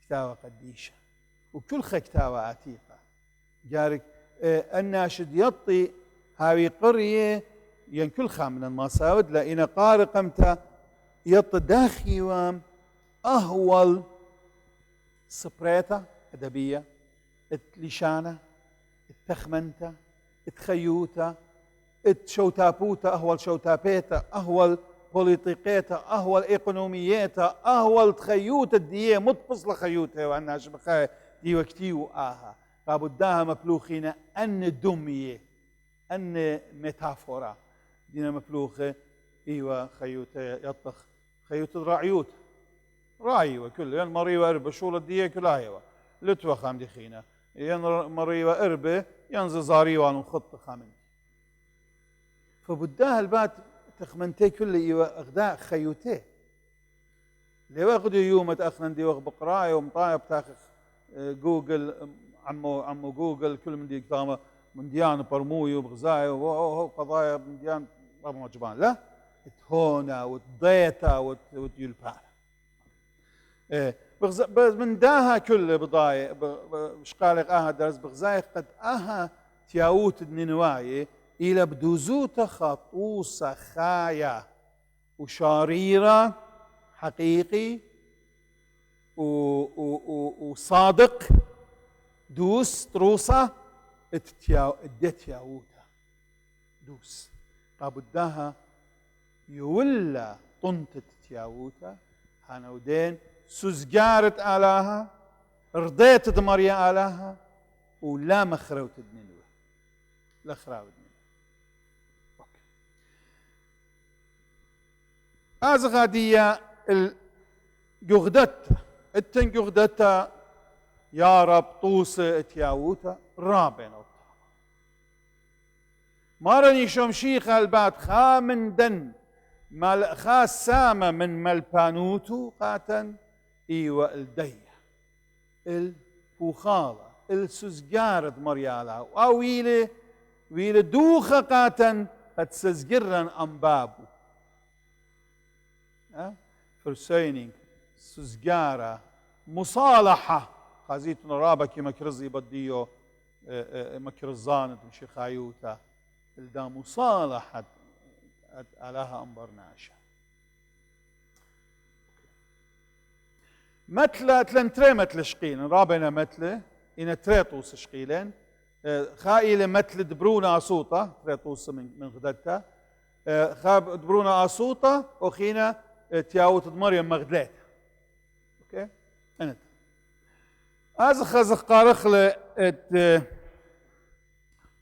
كتابة قديشة وكل كتابة عتيقة جارك الناشد يطي هاوي قرية ين كل خام من المصاود لأن قارق امتى يطداخي وام أهول سبريتا أدبية لشانة التخمنتا التخيوتا الشوتابوتا أهول شوتابيتا أهول بوليتيقيتا أهول إيقونومييتا أهول تخيوتا دية متبصلة خيوتا وأنها شبخاية دي وكتيو قابداها مبلوخين أن دمية أن ميتافورا دينا مفلوخة إيوة خيوتة يطخ خيوتة راعيوت راعي وكل ين مريوة إربة شولة دية كلها إيوة لتوى خام دي خينا ين مريوة إربة ينزل زاريوة ونخط خامن فبداها البات تخمنتي كل ايوا اغداء خيوتي لو اخذوا يوم تاخن دي وقت بقرايه ومطايب تاخذ جوجل عمو جوجل كل من دي كتامه من ديان برموي وبغزاي وهو قضايا من ديان ربما جبان لا تهونا وتضيتا وتيلبان من داها كل بضايع مش قالق درس بغزاي قد تياوت الننواي إلى بدوزوت خطوصة خايا وشريرة حقيقي وصادق دوس تروسة ادتياوتا دوس قابدها يولى طنت تياوتا هانودين سوزجارت آلاها رضيت دمريا آلاها ولا مخروت الننوة لا خراوت أزغادية الجغدتا التنجغدتا يا رب طوسة اتياوتا رابنا مارني شمشيخ البات خامن دن خاس سامة من ملبانوتو قاتن ايوه الدية الفوخالة السزجارة مريالا او ويلي دوخة قاتن قد سزجرن انبابو فرسينينج سزجارة مصالحة خازيتنا رابكي مكرزي بديو مكرزانة مشي خايوتا الدا مصالحة علىها أنبرناشا مثل تلنتري مثل شقيلن رابنا مثل إن تريطوس شقيلن خايلة مثل دبرونا أصوطة تريطوس من غدتا خاب دبرونا أصوطة وخينا تياوت مريم مغدلات اوكي انت ازخ قارخله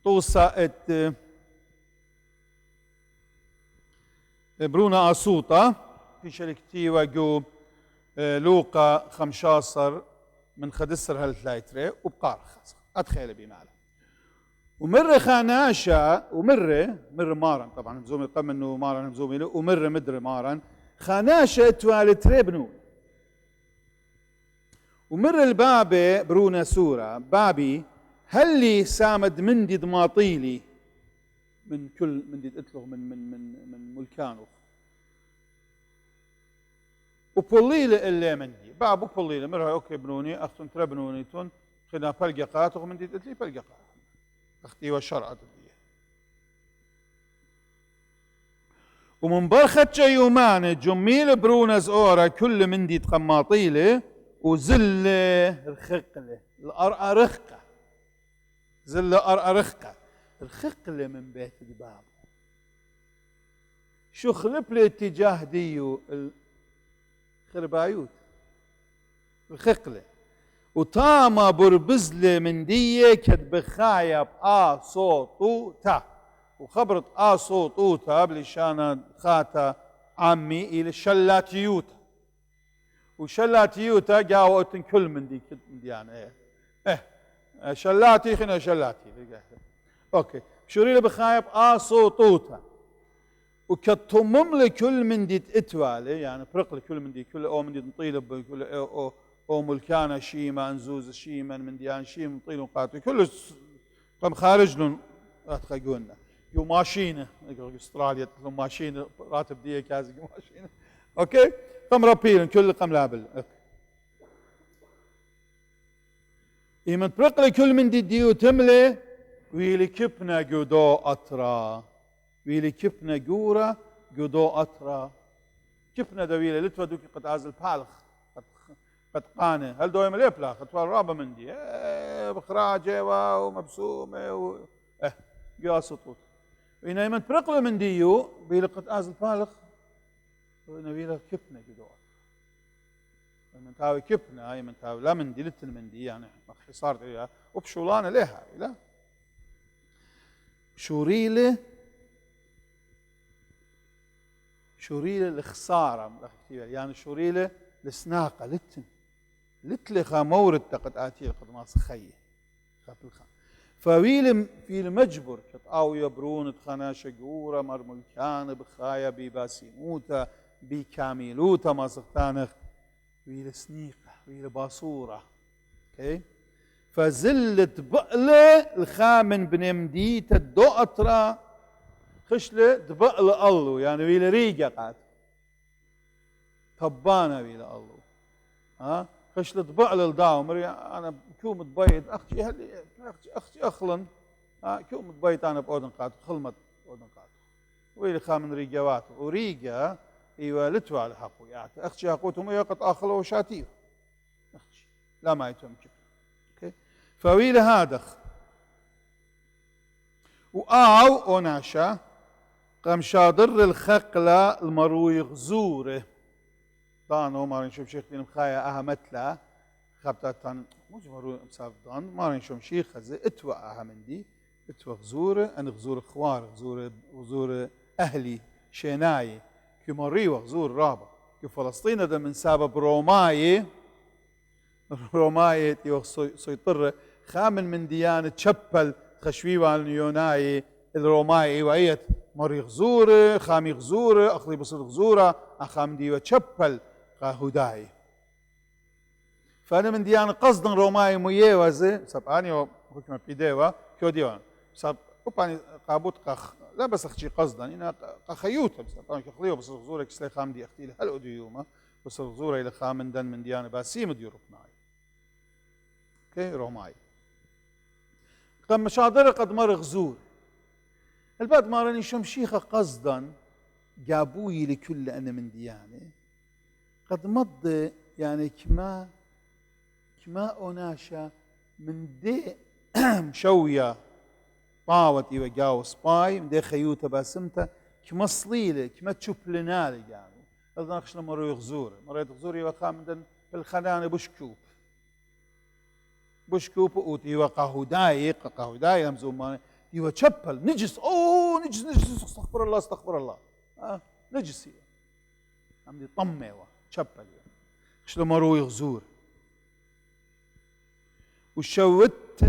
توصا برونا أصوطة في شركتي وجو لوقا 15 من خدسر هالثلاثة وبقارخ أتخيل بمعنى ومرة خاناشا ومرة مارن طبعا مزومي قم انه مارن مزومي له ومرة مدري مارن خاناشا توالتري بنون ومرة البابي برونا سورة بابي هل لي سامد مندي ضماطيلي من كل مندي اتلغ من ملكانو وبوليلة اللي مندي بابو بوليلة مرة اوكي بنوني اختن ترى بنوني تون خنا فلققات ومندي اتلي فلققات اختي والشرع دي ومن برخة يومان جميل برونز اورا كل مندي تقماطيله وزله الخقله الارقه زله ارقه الخقله من بيت الباب شو خلب لي اتجاه ديو الخربايوت الخقله وطاما بربزله من ديه كتب خايب صوتوتا وخبرت صوتوتا بلشان خاتا عمي الى شلاتيوتا وشلاتيوتا جاوت كل من دي يعني شلاتي خنا شلاتي اوكي شوريله بخايب صوتوتا وكتمم لكل من دي اتوالي يعني فرق لكل من دي كل او من دي نطيله كل او ملكانا شيما انزوز شيما من ديان شيم نطيله قاتل كل قام خارج لهم اتخيقونا يو ماشينه استراليا ماشينه راتب ديه كازي ماشينه اوكي قام رابيلن كل قام لابل إيمن برقلي كل من ديو تملي ويلي كبنا جودو أطرا ويلي كبنا جورا جودو أطرا كبنا دويلة لتوا دوكي قد عازل بالخ قد قانة هل دوي ملي بلاخ اتوال رابا من دي بخراجة ومبسومة جوا سطوط وإن إيمن برقلي من ديو ويلي قد عازل بالخ ويلي كبنا جودو أطرا من تاوي كبنا هاي من تاوي لا من دي لتن من دي يعني حصار عليها وبشولانه لها لا شوريله الخساره يعني شوريله السناقه لتن لتلخا مورد قد اتي قد ما سخيه فويل في المجبر كتاو يبرون تخنا شجورة مرملكان بخايا بباسيموتا بكاميلوتا ما سختانخ ويل سنيقة ويل باصورة اوكي فزلت بقلة الخامن بنمديت الدقطرة خشلة دبقلة الله يعني ويل ريقة قات طبانة ويل الله ها خشلة دبقلة الداومر أنا كوم تبيض أختي أخلن كوم تبيض أنا بأودن قات خلمت أودن قات ويل خامن ريقوات وريقة ايوه لتوا على حقه يعني اختي اخوتهم يقط اخلو شاتيه اختي لا ما يتمكن اوكي فويل هادخ واو اوناشا قام شاضر الخقله المروي غزوره دانو ما نشوف شيخ دين مخايا اهمتلا خبطتان مش مروي مساف دان ما نشوف شيخ خزي اتوا اهمندي اتوا غزوره ان غزور خوار غزور اهلي شيناي كمري وغزور رابع كفلسطين هذا من سبب روماي سيطر خامن من ديانة شبل خشويوان اليوناي الروماي وعيت مري غزورة خامي غزورة أخلي بصد غزورة أخام ديوة شبل هداي فأنا من ديانة قصدا روماي ميوزة سبقاني وحكمة بيديوة كيو ديوان سب أباني قابوت لا بس اختي قصدا انا خيوته بس طبعا كخليه بس غزورك سلي خام دي اختي هل اديوما بس غزوره الى خامن دن من ديانه باسيم ديروك معي اوكي روماي قام مشاضره قد مر غزور البعد ما راني شمشيخه قصدا جابوي لكل انا من ديانه قد مض يعني كما اوناشا من دي مشويه طاوت ايوه جاو سباي مدي خيوته باسمته كما صليله كما تشوف لنا يعني اذا نخش لما مروا يغزور مريت غزور ايوه خامدا بالخنانه بشكوب اوت ايوه قهوداي مزومان ايوه تشبل نجس نجس استغفر الله نجس ايوه عمدي طمه ايوه تشبل خش لما مروا يغزور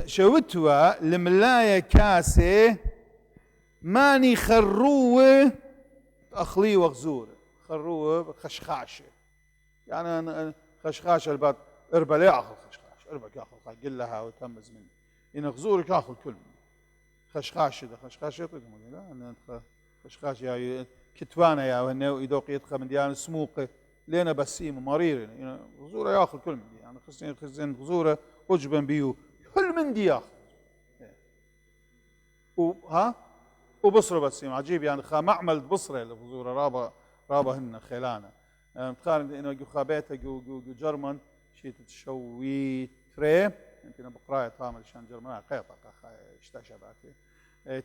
شوتوا الملاية كاسة ماني خروة أخلي وغزورة خروة خشخاشة يعني خشخاشة البعض إربا لا يأخذ خشخاشة إربا يأخذ قل لها وتمز مني إن غزورة يأخذ كل مني خشخاشة ده خشخاشة يطيق لا أنا خشخاشة يا كتوانة يا وهنا يدوق يدخل من ديان سموقة لينا بسيم مرير يعني غزورة يأخذ كل مني يعني خزين غزورة أجبا بيو كل من دي ياخذ وبصره بسيم عجيب يعني معمل بصره الغزوره رابا هن خيلانه متخيل انه جو خابيته جو جرمن شيت تشوي تري يمكن بقرايه طامل شان جرمن قيطه اشتشباتي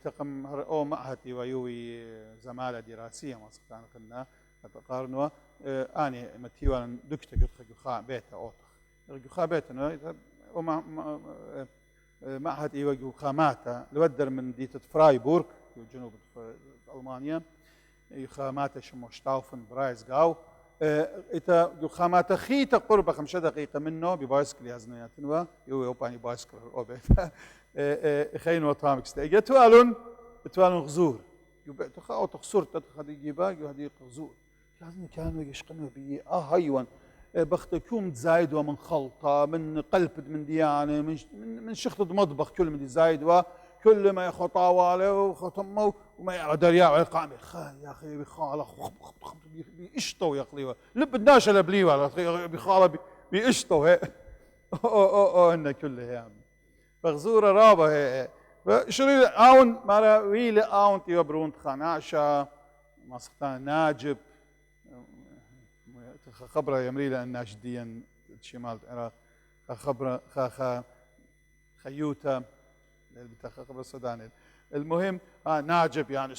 تقم او معهتي ويوي زماله دراسيه ما سكان كنا تقارنوا اني متيوان دكتك جو خابيته اوتخ جو خابيته معهد ايوه خاماتا لودر من ديت فرايبورغ في جنوب المانيا خاماتا شموشتاوفن برايزغاو ايتا خاماتا خيتا قرب 5 دقيقه منه ببايسكل يازنياتنوا يو باني بايسكل اوبيت خينو طامكس تيجتوالون غزور تخاو تخسر تخديبا هذه غزور لازم كانوا يشقنوا بي هايوان بختكوم زايد ومن خلطة من قلب من ديانة من شخطة مطبخ كل من زايد وكل ما يخطاوله وختمه وما يقدر يعمل قامي يا أخي بخالة بيشطوا يا أخي لب الناش لبليوه بخالة بيشطوا هي هن كله يعني فغزورة رابة هي شري آون مرة ويل آون تيبرون خناشة مسختان ناجب خبره يمريلا الناشديا شمال العراق خبره خيوته خبره السوداني المهم ناجب يعني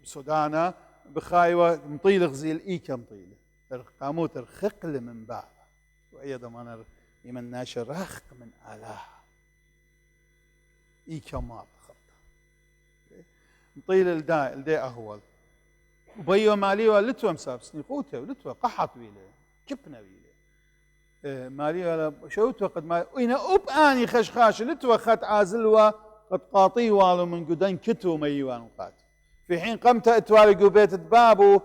سودانا بخايوه مطيله غزيل ايكا مطيله قاموت الخقل من بعض وايضا انا يمن ناشر رخق من اله ايكا ماط خبطه مطيله الداء اهول وبيو مالي ولتوا مسابسني قوته ولتوا قحط ويله كبنا ويله مالي ولا شوت وقد ما اين اب اني خشخاش لتوا خات عازلوا قد قاطي والو من قدن كتو ميوان وقات في حين قمت اتوالي قبيت بابو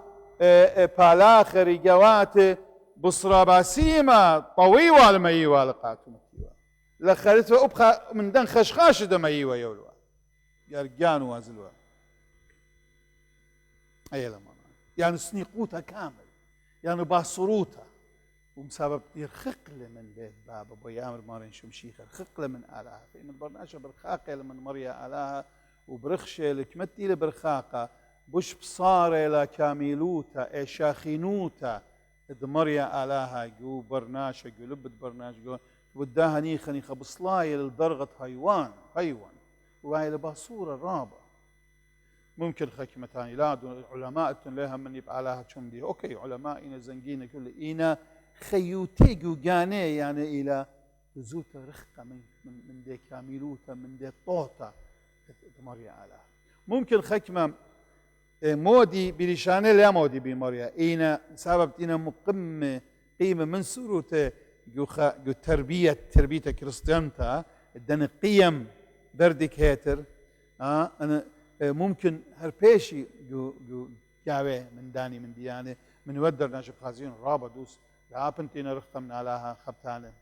بالاخر جوات بصرا باسيما طوي والميوان قاتو مكيوان لخلت ابخى من دن خشخاش دميوا يولوا يرجان وازلوا اي لما يعني سنيقوتها كامل يعني باصروتها ومسبب يرخقله من بيت بابا بوي امر مارين شمشيخ رخقله من الاها في من برناشا برخاقه لمن مريا الاها وبرخشه لكمتي لبرخاقه بش بصاره لكاميلوتا اي شاخينوتا دمريا الاها جو برناشا جو لبت برناشا جو وداها نيخ بصلايه لدرجه حيوان وهي لباصوره الرابع ممكن خكمة ثاني لا علماء لها من يبقى لها دي اوكي علماء زنقين كل اينا خيوتيجو جاني يعني الى زوت رخقه من دي كاميلوتا من دي طوطه مريا على ممكن خكمه مودي بلشانه لا مودي بمريا اينا سبب اينا مقمه قيمه من سروته جو تربيه كريستيانتا دن قيم بردك هاتر انا ممكن هربيشي جو جاوي من داني من ديانه من ودر ناشب خازين رابا دوس لا بنتينا رخة من علىها خبتانه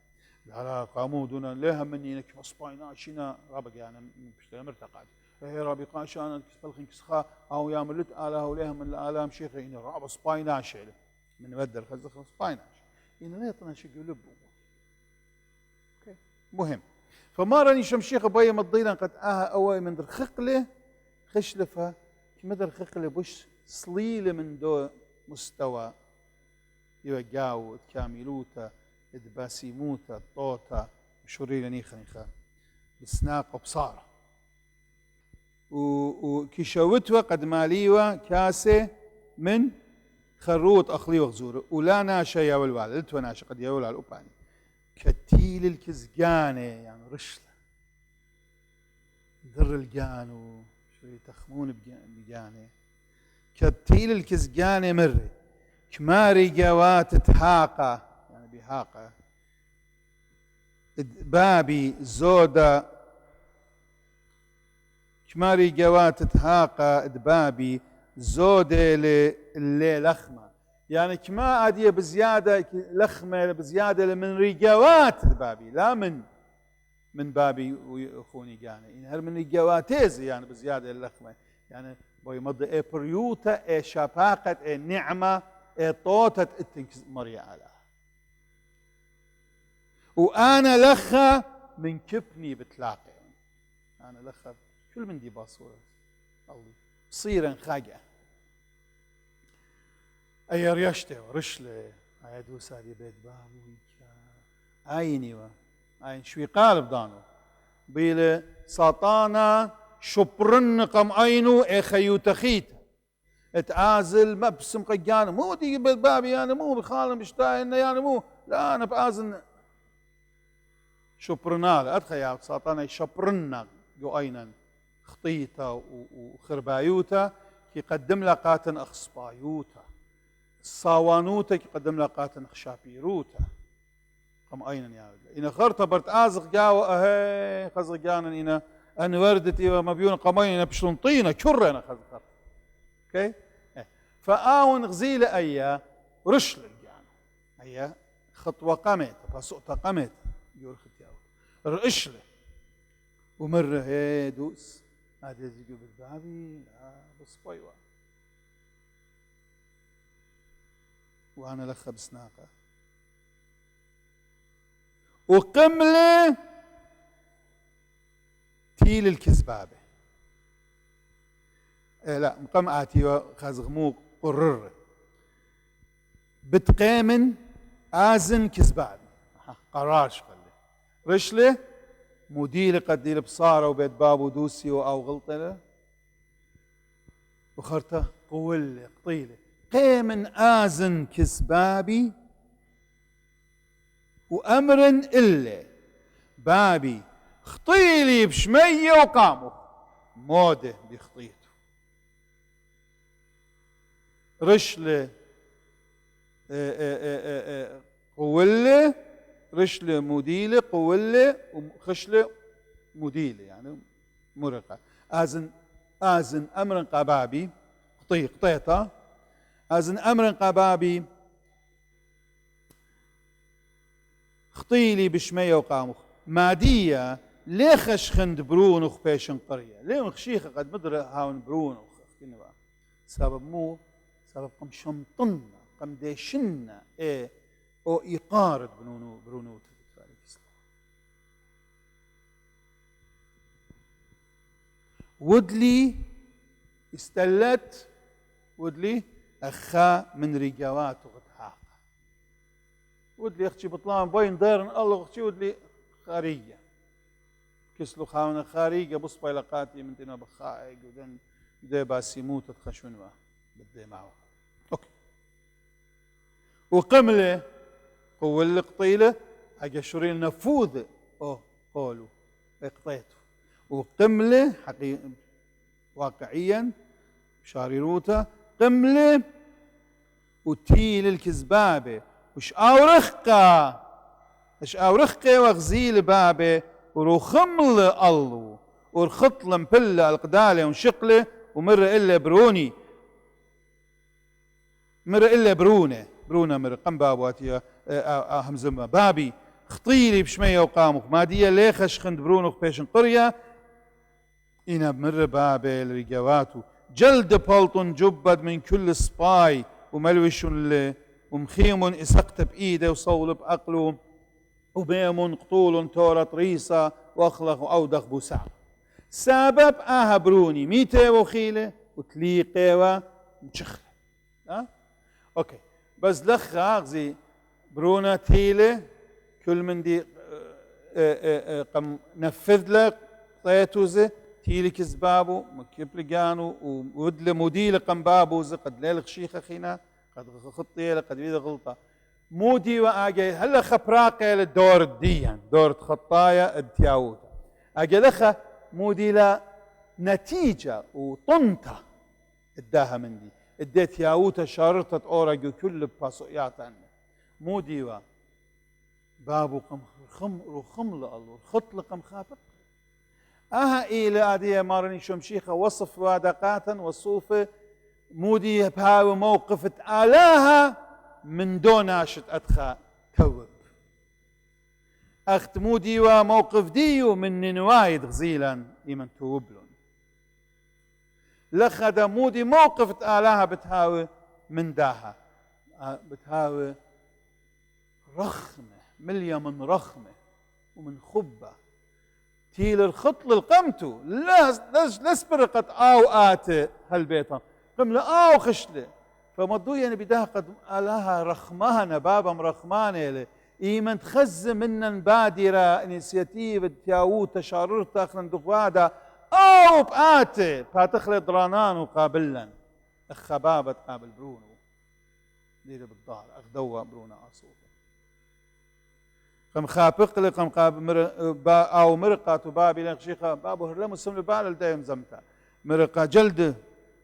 لا قاموا دون لها مني نك مصباينا شينا رابا يعني بشتري مرتقد هي رابي قاشان كسبلخن كسخا او يعملت علىها ولها من الالام شيخين رابا سباينا شيله من ودر خزخ سباينا ان لا يطنش يقلب اوكي مهم فما راني شمشيخ بويا مضينا قد اوي من درخقله خشلفها كمدر خقله بش صليله من دو مستوى يوجاو كاميلوتا ادباسيموتا طوتا شوريلا نيخا بسناق وبصارة وكشوتوا قد ماليوا كاسه من خروط اخلي وغزوره ولا ناشا يا والوالد وناشا قد يولى الأباني كتيل الكزقانه يعني رشله ذر الجانو تخمون بجاني كتيل الكزقاني مري كماري جوات تحاقة يعني بحاقة بابي زودا كماري جوات تحاقة بابي زودة اللي لخمة يعني كما عادية بزيادة لخمة بزيادة من رجوات بابي لا من بابي ويخوني جاني إن هر من الجواتيز يعني بزيادة اللخمة يعني بيمضي اي بريوتا اي شفاقة اي نعمة اي طوطة اتنكز مريا على وانا لخا من كبني بتلاقي انا لخا كل من دي باصورة الله صيرا خاجة اي ريشته ورشله اي دوسا دي بيت بابو عيني عين شوي قالب دانو بيله ساطانا شبرن قم عينو اي خيوت خيت اتعازل مبسم قجان مو دي بابي انا مو بخالم بشتاين يعني مو لا انا بازن شبرنال ادخيا ساطانا شبرنا جو اينا خطيته وخربايوتا يقدم لقاتن اخصبايوتا الصاوانوتا يقدم لقاتن خشابيروتا قم اينا يا ولد إن خرطة برت ازق جاو اهي خزق جانا إنا ان وردتي ومبيون قمين بشنطينا كرنا خزق اوكي فاون غزيلة ايا رشل الجانا ايا خطوة قمت فسقطة قمت يقول ختياو رشله ومرة هي دوس هذا يجيب بالبابي بصبيوة وانا لخ بسناقه وقمله تيل الكذبابه لا مقام اتي خازغمو قرر بتقامن ازن كذبابه قراش قال رشله مديله قديل بصاره وبيت بابو دوسي او غلطله وخرته قول قطيله قيمن ازن كذبابي وأمر إلا بابي خطيلي بشمية وقامه موده بخطيته رشله قولة رشله مديله قولة وخشله مديله يعني مرقة آزن أمر قبابي قطيطة آزن أمر قبابي خطيلي بشمية وقامخ مادية ليخش خند برونخ بيشن قرية ليه مخشيخة قد مدر هاون برونخ سبب قم شمطنا قم ديشنا او إيقارد برونوت ودلي استلت ودلي أخا من رجوات وغتحاق ودلي أختي بطلان بوين ديرن الله أختي ودلي خارجة كسلو خاونة خارجة بص بيلقاتي من دينا بخائق ودن دي باسيموت تخشونوا بدي معه أوكي وقملة قول القطيلة أجشرين نفوذ قولوا اقطيته وقملة حقيقة واقعيا شاريروتا قملة وتيل الكذبابة وش أورخقة وغزيل بابة ورخمل الله ورخطل مبلة القدالة ونشقلة ومر إلا بروني مر إلا برونة مر قم بابواتي همزمة بابي خطيلي بشمية وقامخ مادية ليخش خند برونخ بيشن قرية إنا بمر بابي الرجواتو جلد بلطن جبد من كل سباي وملوش ومخيم إسقت بإيده وصول بعقله وبيم قطول تورط ريصة وأخلق وأودخ بوسع سبب بروني ميتة وخيلة وتليقة ومشخلة أوكي بس لخ أغزي برونة تيلة كل من دي قم نفذ لك طيتوزة تيلي كزبابو مكيب لقانو وودل موديل قم بابوزة قد ليلك شيخة خينا قد خطية قد بيد غلطة مودي وآجي هلا خبراقة للدور الديان دور خطايا التياوتا أجي لخا مودي لا نتيجة وطنطة اداها من دي اديت ياوتا شارطة أورج كل باسويات عنه مودي و بابو قم رخم الله خط لقم خافق إلى أدية مارني شمشيخة وصف وادقاتا وصوفة مودي بهاو موقف آلاها من دون عشت أدخى توب أخت مودي وموقف ديو من نوايد غزيلا إيمن توبلون لخد مودي موقف آلاها بتهاوي من داها بتهاوي رخمة مليا من رخمة ومن خبة تيل الخط للقمتو لا سبرقت آت هالبيتا قمنا خشله فمضو يعني بداها قد آلها رخمها نبابا مرخمانة له إيمن تخز منا بادرة إنسياتيف تياوت تشارر تاخلن دفوادا بآتي فاتخلي درانان وقابلا أخبابة قابل برونو دير بالظهر أخدوا برونو أصوبة قم خابق لي قم قاب مرقة بابي لنخشيخة بابو هرلم السمل بعل الدايم زمتا مرقة جلده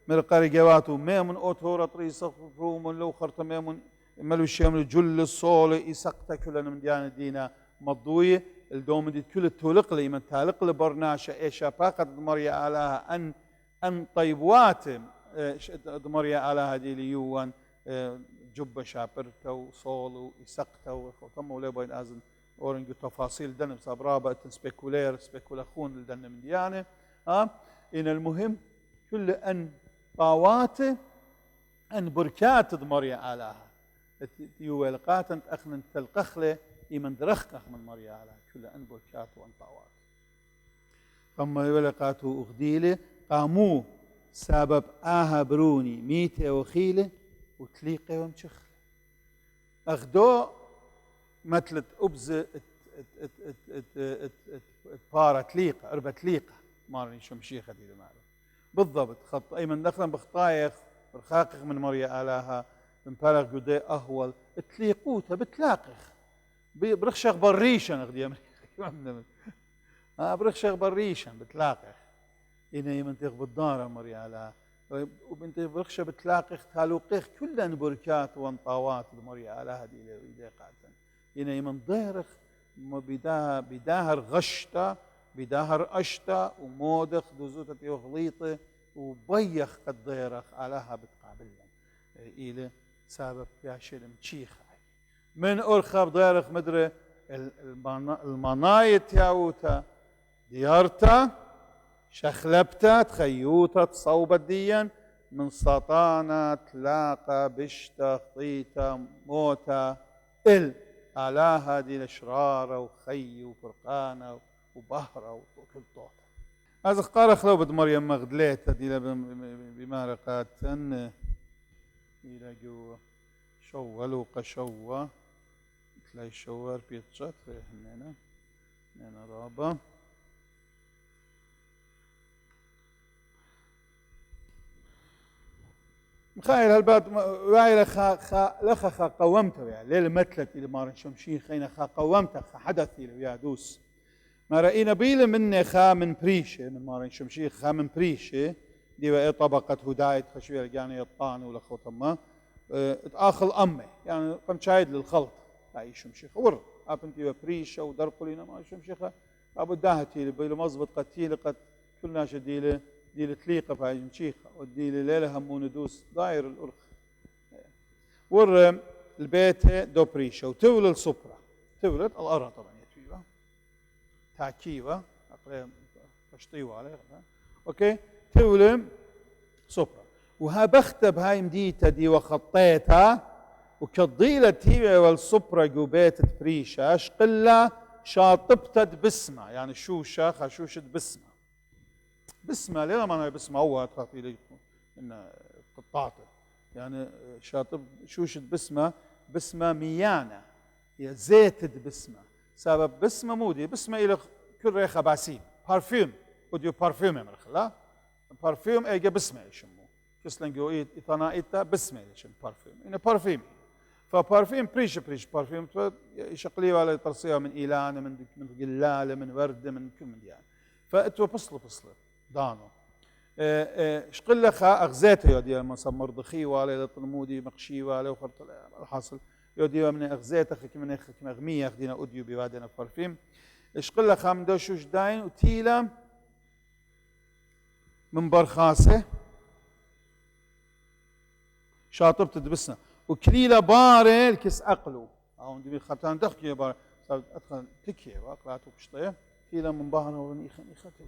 مرقة رجواتو ميمون أوتورا طريصة فرومون لو خرط ميمون ملو الشيم جل الصول إسقتا كلنا من ديانة دينا مضوية الدوم دي كل التولق لي من تالق لبرناشة إيشا باقت دمريا علىها أن طيبوات دمريا علىها دي ليوان جبة شابرتو صولو إسقتا وتمو لي بين أزن أورنجو تفاصيل دن بصبرابة سبيكولاخون لدن من ديانة إن المهم كل أن طاواته أن بركات دمريا علىها يوالقات أنت أخن تلقخله إيمن درخ أخمن مريا على كل أن بركات وأن طاوات فما يوالقاته أخديله قامو سبب بروني ميته وخيله وتليقه ومشخله أخدو مثل أبز بارة تليقة أربع تليقة مارني شمشيخة دي المعلوم بالضبط خط أيمن دخلا بخطايخ برخاقخ من مريا علىها من بارغ قدي أهول تليقوتها بتلاقخ برخشخ بريشن أخدي أمريكا برخشخ بريشن بتلاقخ إنا يمنتخ بالدار مريا علىها وبنت برخشة بتلاقخ تالوقخ كلن بركات وانطاوات مريا علىها دي لو إيدي قاتن إنا يمن ضيرخ بداها الغشتا بدهر أشتا ومودخ دوزوتة وغليطة وبيخ قد ضيرخ علىها بتقابلهم إلى سبب ياشلم تشيخ من أرخب ضيرخ مدري المنايت ياوتا ديارتا شخلبتا تخيوتا تصوبت ديا من سطانة تلاقى بشتا خطيتا موتا آلاها دي الأشرار وخي وفرقانة وبهرة وكل طوطة هذا قارخ لو بد مريم مغدليتا دي بمارقات أن إلى جو شولوا قشوة تلاقي شوار بيتشات هنا رابا مخايل هالبات وايل لخا قومته يعني ليل متلت إلى مارن شمشين خينا خا قومته خا حدث إلى ويا دوس ما رأينا بيل مني خا من بريشة من مارن شمشين خا من بريشة دي بقى طبقة هداية خشوية يعني يطان ولا خوتما تآخل أمي يعني قم شايد للخلط هاي شمشيخة ور أبنتي بريشة ودرقوا لنا ما شمشيخة أبو داهتي بيلو مزبط قتيلة قد كلنا شديلة ديلة تليقة في شمشيخة وديلة ليلة همون دوس داير الأرخ ور البيت دو بريشة وتولى الصبرة تولد الأرى طبعا يتويبا تاكيبا أقرأ تشطيوة عليه أوكي تولى صبرة وها بختب هاي مديتة دي وخطيتها وكضيلة هي والصبرة جو بيت بريشة شقلة شاطبتة بسمة يعني شوشة خشوشة بسمة بسمة ليه ما بسمة هو تخاطي لي إن قطعته يعني شاطب شوشة بسمة ميانة هي زيتة بسمة سبب بسمة مودي بسمة إلى كل ريخة باسيم بارفيوم وديو بارفيوم يا مرخلا بارفيوم إيجا بسمة يشمو كسلن جو إيطانا إيتا بسمة يشم بارفيوم إنه بارفيوم فبارفيوم بريش بارفيوم يشقليه على ترصيها من إيلان من قلالة من وردة من كل من يعني فأتوا بصلة دانو شقل خا أغزاته يوديها مثلا مرضخي ولا طلمودي مقشي ولا وخرط الحاصل يوديها من أغزاته من أغمية خدينا أوديو بوادنا بارفيم شقل خا من دوشوش داين وتيلا من برخاصة شاطب تدبسنا وكليلا باري الكس أقلو أو ندبي خبطان دخكي بار أدخل تكيه وأقلعته بشطية كيلا من باهنا ورني إخاتي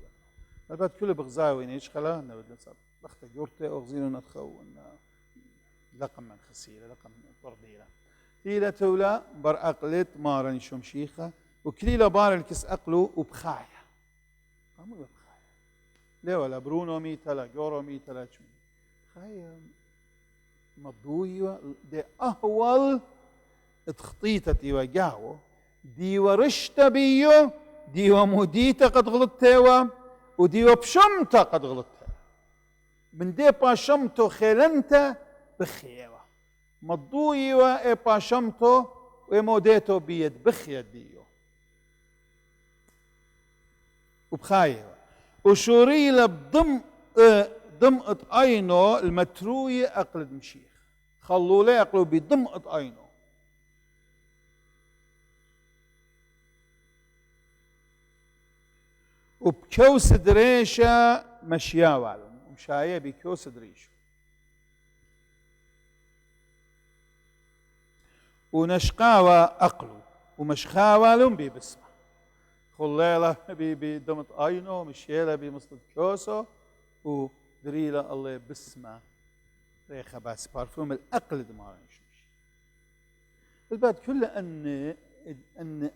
البعد كله بغزاوي نيش خلا نبدأ صار بختك يورته أغزينو ندخو لقم من خسيلة لقم من طرديلة تيلا تولا بر أقلت مارن شمشيخة وكليلا بار الكس أقلو وبخايا مو بخايا ليه ولا برونو ميتا لا جورو ميتا لا شو خايا مضوية دي أهول تخطيطتي وجاو دي ورشتا بيو دي ومديتا قد غلطتوا ودي وبشمتا قد غلطتها من دي باشمتو خيلنتا بخيوة مضوية وإي باشمتو وموديتو بيد بخيد ديو وبخايوة وشوريلا ضمقت عينه المتروية أقلد مشيخ خلوا له يقلوا بضمقت عينه وبكوس دريشة مشيا والهم ومشاية بكوس دريشة ونشقاوة أقلوا ومشخاوة لهم ببسمة خليلة بضمقت عينه مشيلة بمصلة كوسه ودريلة الله بسمة ريخة بس بارفوم الأقلد ما نشوش البعد كله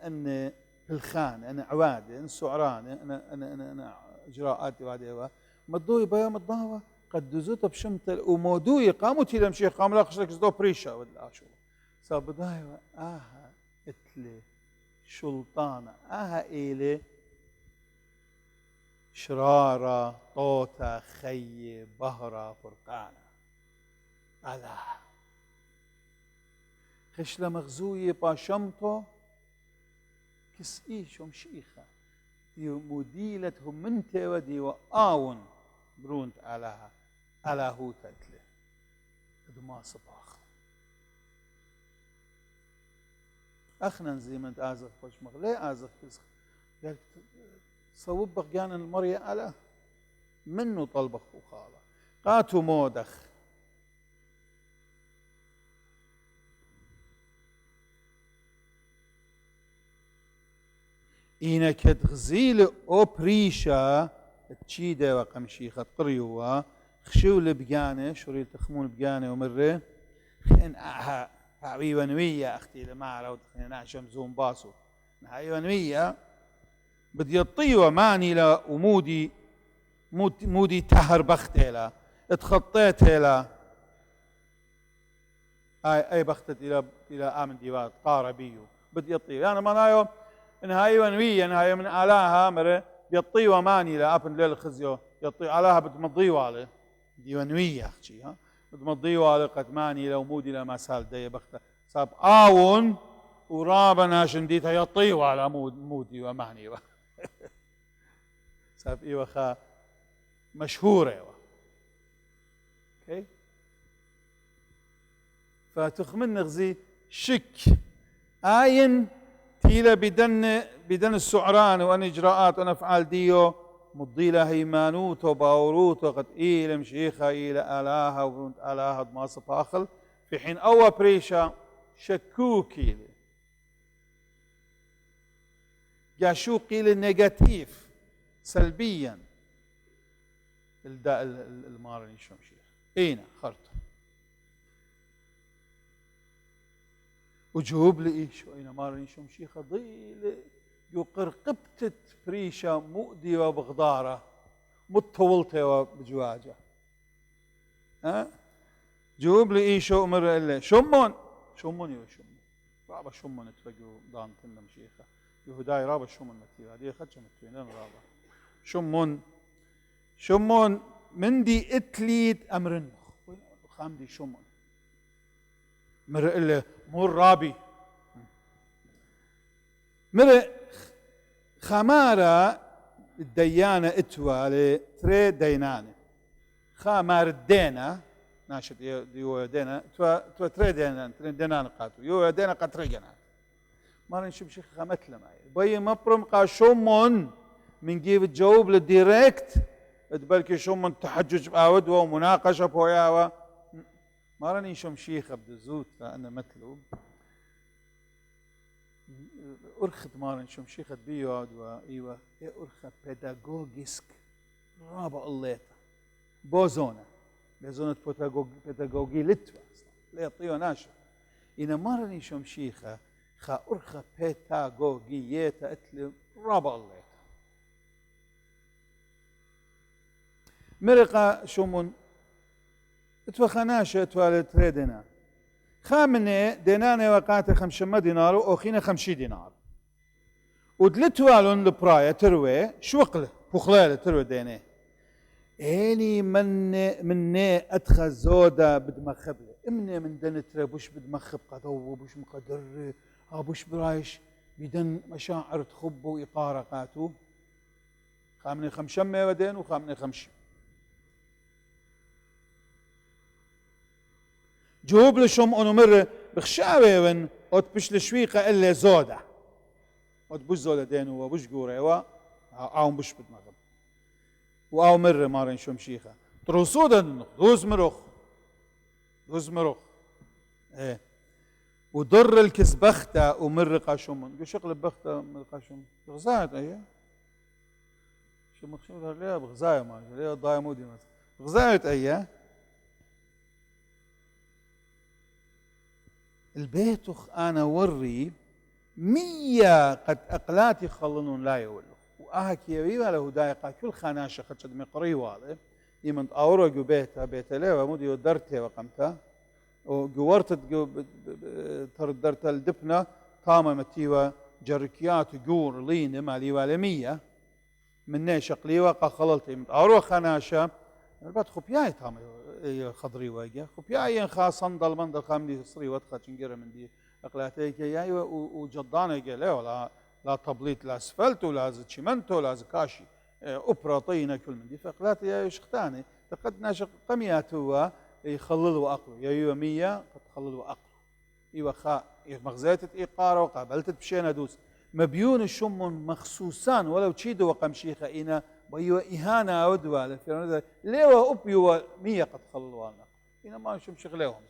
أن الخان أنا عوادة أنا سعران أنا إجراءاتي وهذه مضوي بيا مضاوة قد دزوت بشمت ومودوي قاموا تيلا مشي قام لا خشلك زدو بريشة ولا شو صاب ضايوة اتلي شلطانة إلي شرارة طوطة خي بهرة فرقانة على خشلة مغزوية باشمطو كسئي شمشيخة دي مديلتهم من تودي وآون برونت على هو تتلي دما صباخ أخنا زي ما أنت آزخ خوش مغلي آزخ كزخ قالت صوب بغيان المرية على منه طلبخ وخالة قاتو مودخ إنا كتغزيل أو بريشة تشيدة وقمشيخة قريوة خشو لبقانة شوري تخمون بقانة ومرة خين هاوي ونوية أختي لما لو تخينا شمزون باسو هاوي ونوية بدي يطيوة ماني لا ومودي مودي تهر بختي لا اتخطيت لا أي بختت إلى آمن ديوات قاربيو بدي يطيوة أنا ما نايو إن هاي ونوية إن هاي من آلاها مرة يطيوة ماني لا أبن ليل خزيو يطي آلاها بدمضيوة عليه ديوانوية أختي ها بدمضيوة على قد ماني لو مودي لما سال دي بختة صاب آون ورابنا شنديتها يطيوة على مودي وماني صاب إيوة خا مشهورة إيوة أوكي فتخمن نغزي شك آين تيلا بدن السعران وأن إجراءات وأن أفعال ديو مضيلة هيمانوت وباوروت وقد إيل مشيخة إلى آلاها وقلت آلاها دماس فاخل في حين أول بريشة شكوكي جاشوقي للنيجاتيف سلبيا الداء المارني شمشيخ إينا خرطة وجوب لي شو أين مارني شمشيخة ضيل يقر قبتت بريشة مؤدي وبغضارة متطولته وبجواجة ها جوب لي شو أمر إلا شمون يو شمون رابا شمون تفقوا دان تنم شيخة يهداي رابا شمون متيها دي خدش متوين رابا شمون من دي اتليت أمرن خام دي شمون مر إلا مور رابي مر خمارة الديانة اتوالي تري دينانة خمار الدينة ناشط يو دينا تو تري دينانة قاتو يو دينا قطري جنات ما نشوف شيخ خمت لما بي مبرم قاشومون من جيب الجواب للديريكت تبلكي شومون تحجج باود ومناقشة بوياوا ما راني شوم شيخ بدزوت لأنه مطلوب أرخد مارن شوم شيخة بيواد وإيوه أرخد بيداغوجيسك رابع الليتا بوزونة بيداغوجي لتوا ليطيو ناشا إنا مارن شوم شيخة خا أرخد بيداغوجيتا أتلم رابع الليتا مرقة شومون اتوخناشة اتوالت ريدنا خامنة دينانة وقعت 500 دينار وأخينا 50 دينار ودلتوالون لبراية تروي شوقله بخلالة تروي دينه إني من أدخل زودة بدمخبله إمني من دنتري بوش بدمخب قدو بوش مقدر بوش برايش بدن مشاعر تخب وإقارة قاتو خامنة 500 ودين وخامنة 50 جوب لشم أنو مرة بخشاوي ون أو تبش لشويقة إلا زودة أو تبش زودة دينو وبش قوري أو بش بدمغب وأو مرة مارن شم شيخة تروسودا دوز مروخ إيه وضر الكسبختة ومر قاشم قو شغل بختة من قاشم غزايت أيه شو مخشوها ليه بغزاية ما ليه ضايع مودي مثلا غزايت أيه البيت أنا وري 100 قد أقلاتي خلنون لا يولو وأهكي ويما له دايقة كل خناشة خدشد مقري واضح يمن أورو جو بيتا ليه ومودي ودرتي وقمتها وقورتت تردرت الدبنة طامة متيوة جركيات جور لين مالي والمية من نيشق لي وقا خللتي يمن أورو خناشة البات خبياي طامة خضري واجه خبياي خاصا ضل من ضل خامدي صري وتخا تنقره من دي اقلاتيك ياي وجدانه لا لا تبليط لا اسفلت ولا شمنت ولا كاشي ابراطينا كل من دي فاقلاتي يا شختاني تقد ناشق قميات هو يخللوا اقله يا يوميه قد تخللوا اقله ايوا خا مغزيت ايقاره وقابلت بشينا دوس مبيون الشم مخصوصان ولو تشيدوا وقمشيخة إنا بيو إهانة ودوا لفرنا ليوا أبيو مية قد خلوانا إنا ما نشم شغلهم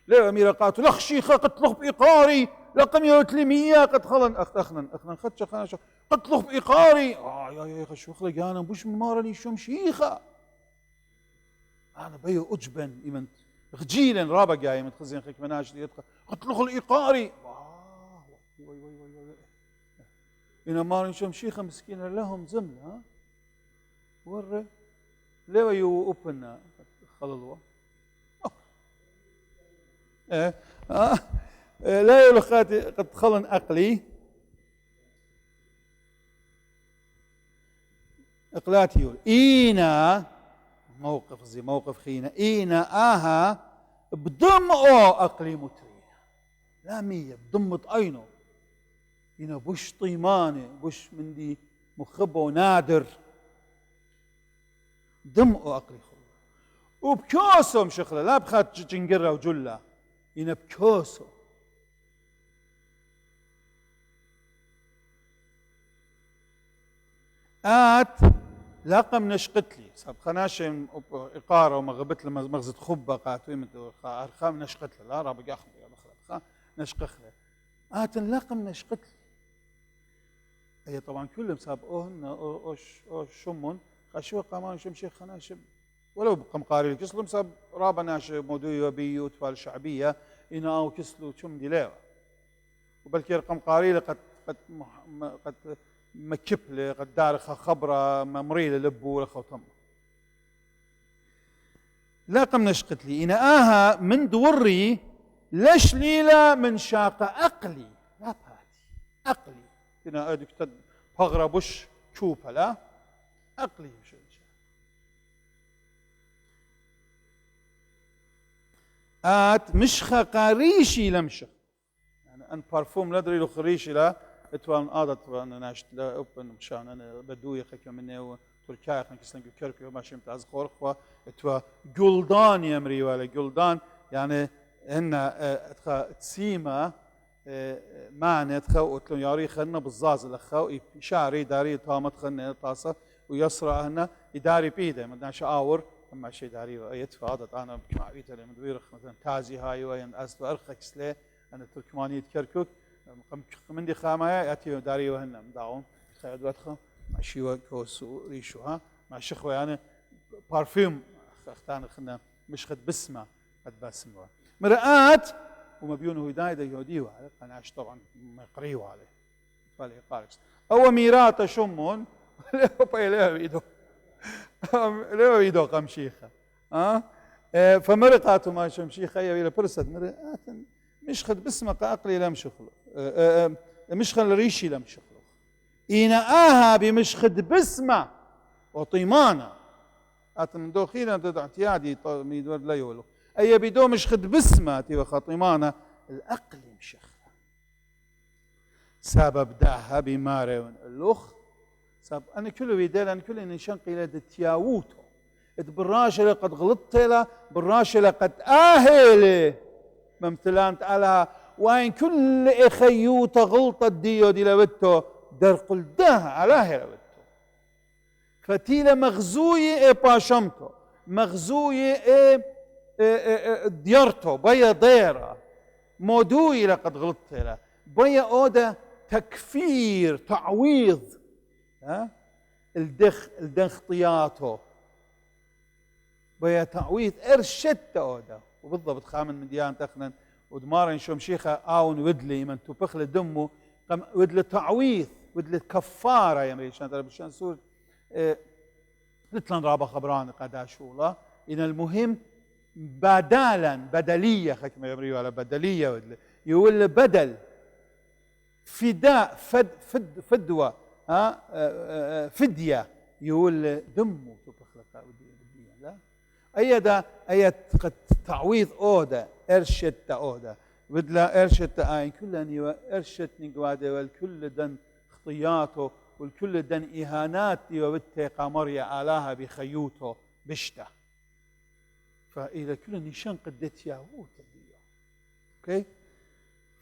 ليوا ميرقات لخ شيخة قد لخ بإقاري لقم يوتلي مية قد خلن أخنا خدش خنا قد لخ بإقاري يا خشو خلق أنا بوش مارني شم شيخة أنا بيو أجبن إمن خجيلا رابا جاي من خزين خيك مناش يدخل قد لخ الإقاري إنا مارن شم شيخة مسكينة لهم زمل ها ورّ ليوا يو أوبنا خللوا لا يلقاتي قد خلن أقلي إقلاتي يقول إينا موقف زي موقف خينا إينا آها بضم أقلي مترينا لا مية بضم طينو إنا بوش طيماني بوش من دي مخبة ونادر دم أقلي خلو وبكوسو مشخلة لا بخات جنقرة وجلة إنا بكوسو لقم نشقتلي صاب خناشم إقارة ومغبت له مغزة خبة قاتوي أرخام نشقتله لا رابق أخذ يا بخلا نشقخله لقم نشقتلي هي طبعا كلهم صاب أوهن أوش شمون خشوا قامان شمشي خناشم ولو بقم قاري الكسلم صاب رابا ناش مودوي وبيو تفال شعبية إنا أو كسلو شم ديلاوة وبلكي رقم قاري قد مكبله قد دارخ خبره ممريله لبو لخوتم لا قم نشقت لي إنا آها من دوري ليش ليلة من شاقة أقلي لا باتي أقلي إنا أدك تد بغرة بش شوبها لا أقلي مشخة قاريشي لمشخ يعني أن بارفوم لدري لخريشي لا اتوان آدت وانا ناشت لا اوبن مشان انا بدوي خك مني وتركيا خن كسن كركي وما شمت از خورخوا اتوا جولدان يمري ولا جولدان يعني ان اتخا تسيما معنى اتخا وتلو ياري خلنا بالزاز الاخو شعري داري طامت خلنا طاسه ويسرى هنا يداري بيده ما شاور اما شي داري يتفاضت انا بكعبيته لما دويرخ مثلا تازي هاي وين از ارخكس له انا تركمانيه كركوك من دي خامايا ياتي داري وهنا مداوم خيد وادخل مع شيوا كوسو ريشو ها مع شخوه يعني بارفيوم اختان خنا مش خد بسمه قد بسمه مرآت وما بيونه هداية يهوديو على قناش طبعا ما يقريوا عليه فالي قاركس او ميرات شمون لو بايلو يدو لو يدو قمشيخه ها فمرقات ما شمشيخه يا برسد مرآت مش خد بسمك أقلي لم شخلو مش خل ريشي لم شخلو إنا آها بمش خد بسمة وطيمانة من دوخينا ضد اعتيادي ميدور لا يولو أي بدو مش خد بسمة تي وخطيمانة الأقل مشخلة سبب داها بمارون اللخ سبب أنا كله بيدل أنا كله نشان قيلة تياوتو بالراشلة قد غلطت له بالراشلة قد آهله ممثلان تعالى وين كل إخيوت غلطة ديو دي لوتو در قلدها على هلوتو فتيلة مغزوية باشمتو مغزوية ديرتو بيا ديرة مودوي لقد غلطت له بيا أودا تكفير تعويض ها الدخ طياتو بيا تعويض إرشدت أودا وبالضبط خامن من ديان تخنن ودمارن شوم شيخة آون ودلي من تبخل دمه قم ودل تعويض ودل كفارة يا مريشان ترى بشان سور لتلن رابا خبران قداشولا إن المهم بدلية خكمة يمري ولا بدلية ودل يقول بدل فداء فدوة فدية يقول دمه تبخل ودية لا أيدا قد تعويض أودا إرشدت أودا بدلا إرشدت آين كلني إرشدت نقواده والكل دن خطياته والكل دن إهاناتي وبالتقى مريا آلاها بخيوته بشته فإذا كل نشان قدت ياهوت أوكي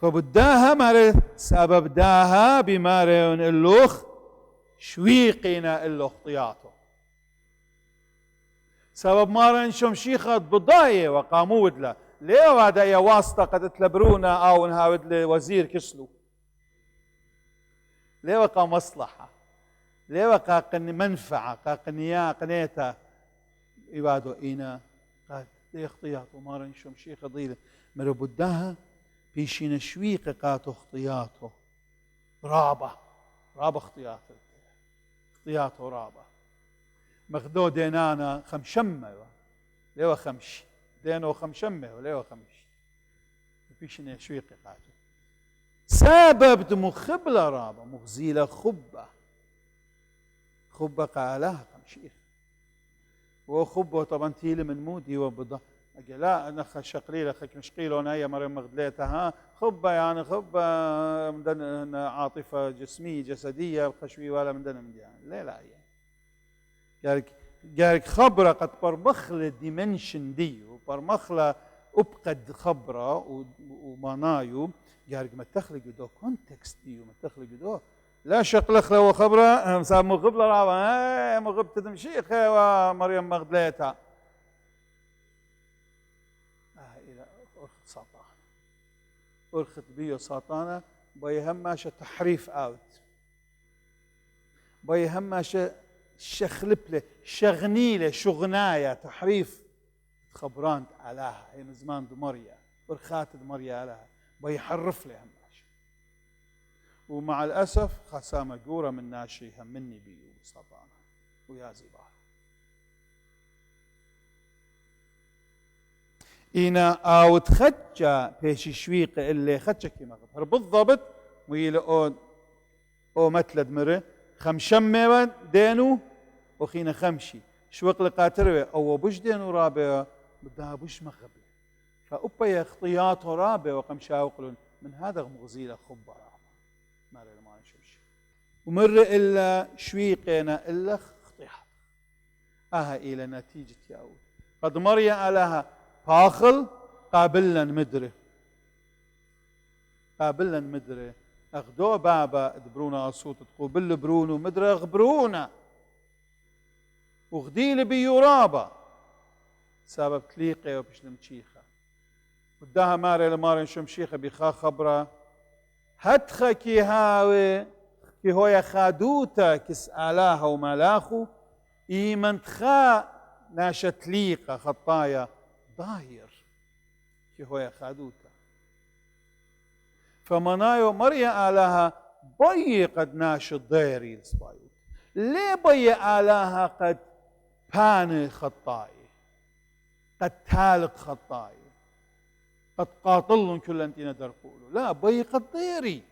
فبداها ماري سبب داها بماريون اللوخ شويقنا اللوخ طياته سبب مارن شمشيخة بضاية وقامود له ليه هذا يا واسطة قد تلبرونا أو نهاود لوزير كسلو ليه وقع مصلحة ليه وقع منفعة قنيا قنيتا يبادو إينا قد اختياطه مارن شمشيخة ضيلة مرو بداها بيشين شويقة قاتو اختياطه رابة اختياطه رابة مخدو دينانا خمشمة ليوا خمش دينو خمشمة وليوا خمش بيشين شويقة قاتو سبب مخبلة رابة مغزيلة خبة قالها خمشيخ وخبه طبعا تيلي من مودي وبضا لا نخ شقليله خك نشقيله نايا مريم مغدليتها خبه يعني خبه من عاطفه جسميه جسديه خشوي ولا من دنا من يعني لا يعني قالك خبره قد برمخله ديمنشن دي وبرمخله ابقد خبره ومنايو قالك ما تخلق دو كونتكست دي وما تخلق دو لا شقلخ له خبره صار مغبله رابا مغبت تمشيخ ومريم مغدليتها أرخت بيو ساطانة بيهمش تحريف اوت بيهمش شخلبله شغنيله شغناية تحريف خبران علىها هي من زمان دمريا أرخات دمريا علىها بيحرف لها هماش ومع الأسف خسامة قورة من ناشي هم مني بيو ساطانة ويا زبار إنا أو تخجى بيش شويق اللي خجى كما غفر بالضبط ويلا أو متلد مرة خمشمة دينو وخينا خمشي شوق لقاتروي أو بوش دينو رابع بدها بوش مغبلة فأبا اختياط رابع وقمشا وقلون من هذا مغزيلة خبة رابع ما نشوفش ومرة إلا شويقنا إلا اختياط إلى نتيجة ياود قد مريا علىها فاخل قابلنا مدري اخدو بابا دبرونا الصوت تقوبل برونو مدري اخبرونا وغديل بيورابا سبب تليقي وبش المشيخة وداها ماري لماري شمشيخة بيخا خبرة هتخا كي هاوي كي هويا خادوتا كس آلاها وملاخو إيمن تخا ناشا تليقة خطايا ظاهر كي هو خادوتا فمنايو مريا آلاها بي قد ناشط ضيري السبايوت ليه بي آلاها قد بان خطاي قد تالق خطاي قد قاطلن كل انتنا درقولو لا بي قد ضيري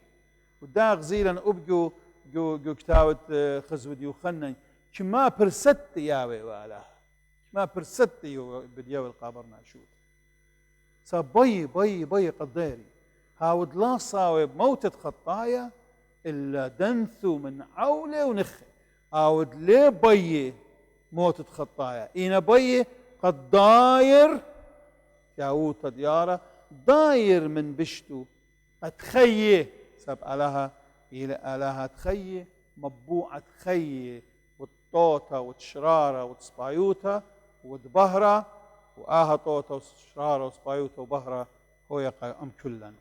وداغ زيلا أبجو جو كتاوة خزود يوخنن كما برست ياوي وآلاها ما برستي بديو القابر ناشوت بي قديري هاود لا صاوي بموتة خطايا إلا دنثو من عولة ونخي هاود ليه بي موتة خطايا إينا بي قد داير ياوت ديارة داير من بشتو أتخيي سب ألاها إلى ألاها تخيي مبوعة تخيي والطوطة وتشرارة وتصبايوتها ودبهرة وآها طوطة وشرارة وصبايوتة وبهرة هو يقع أم كلا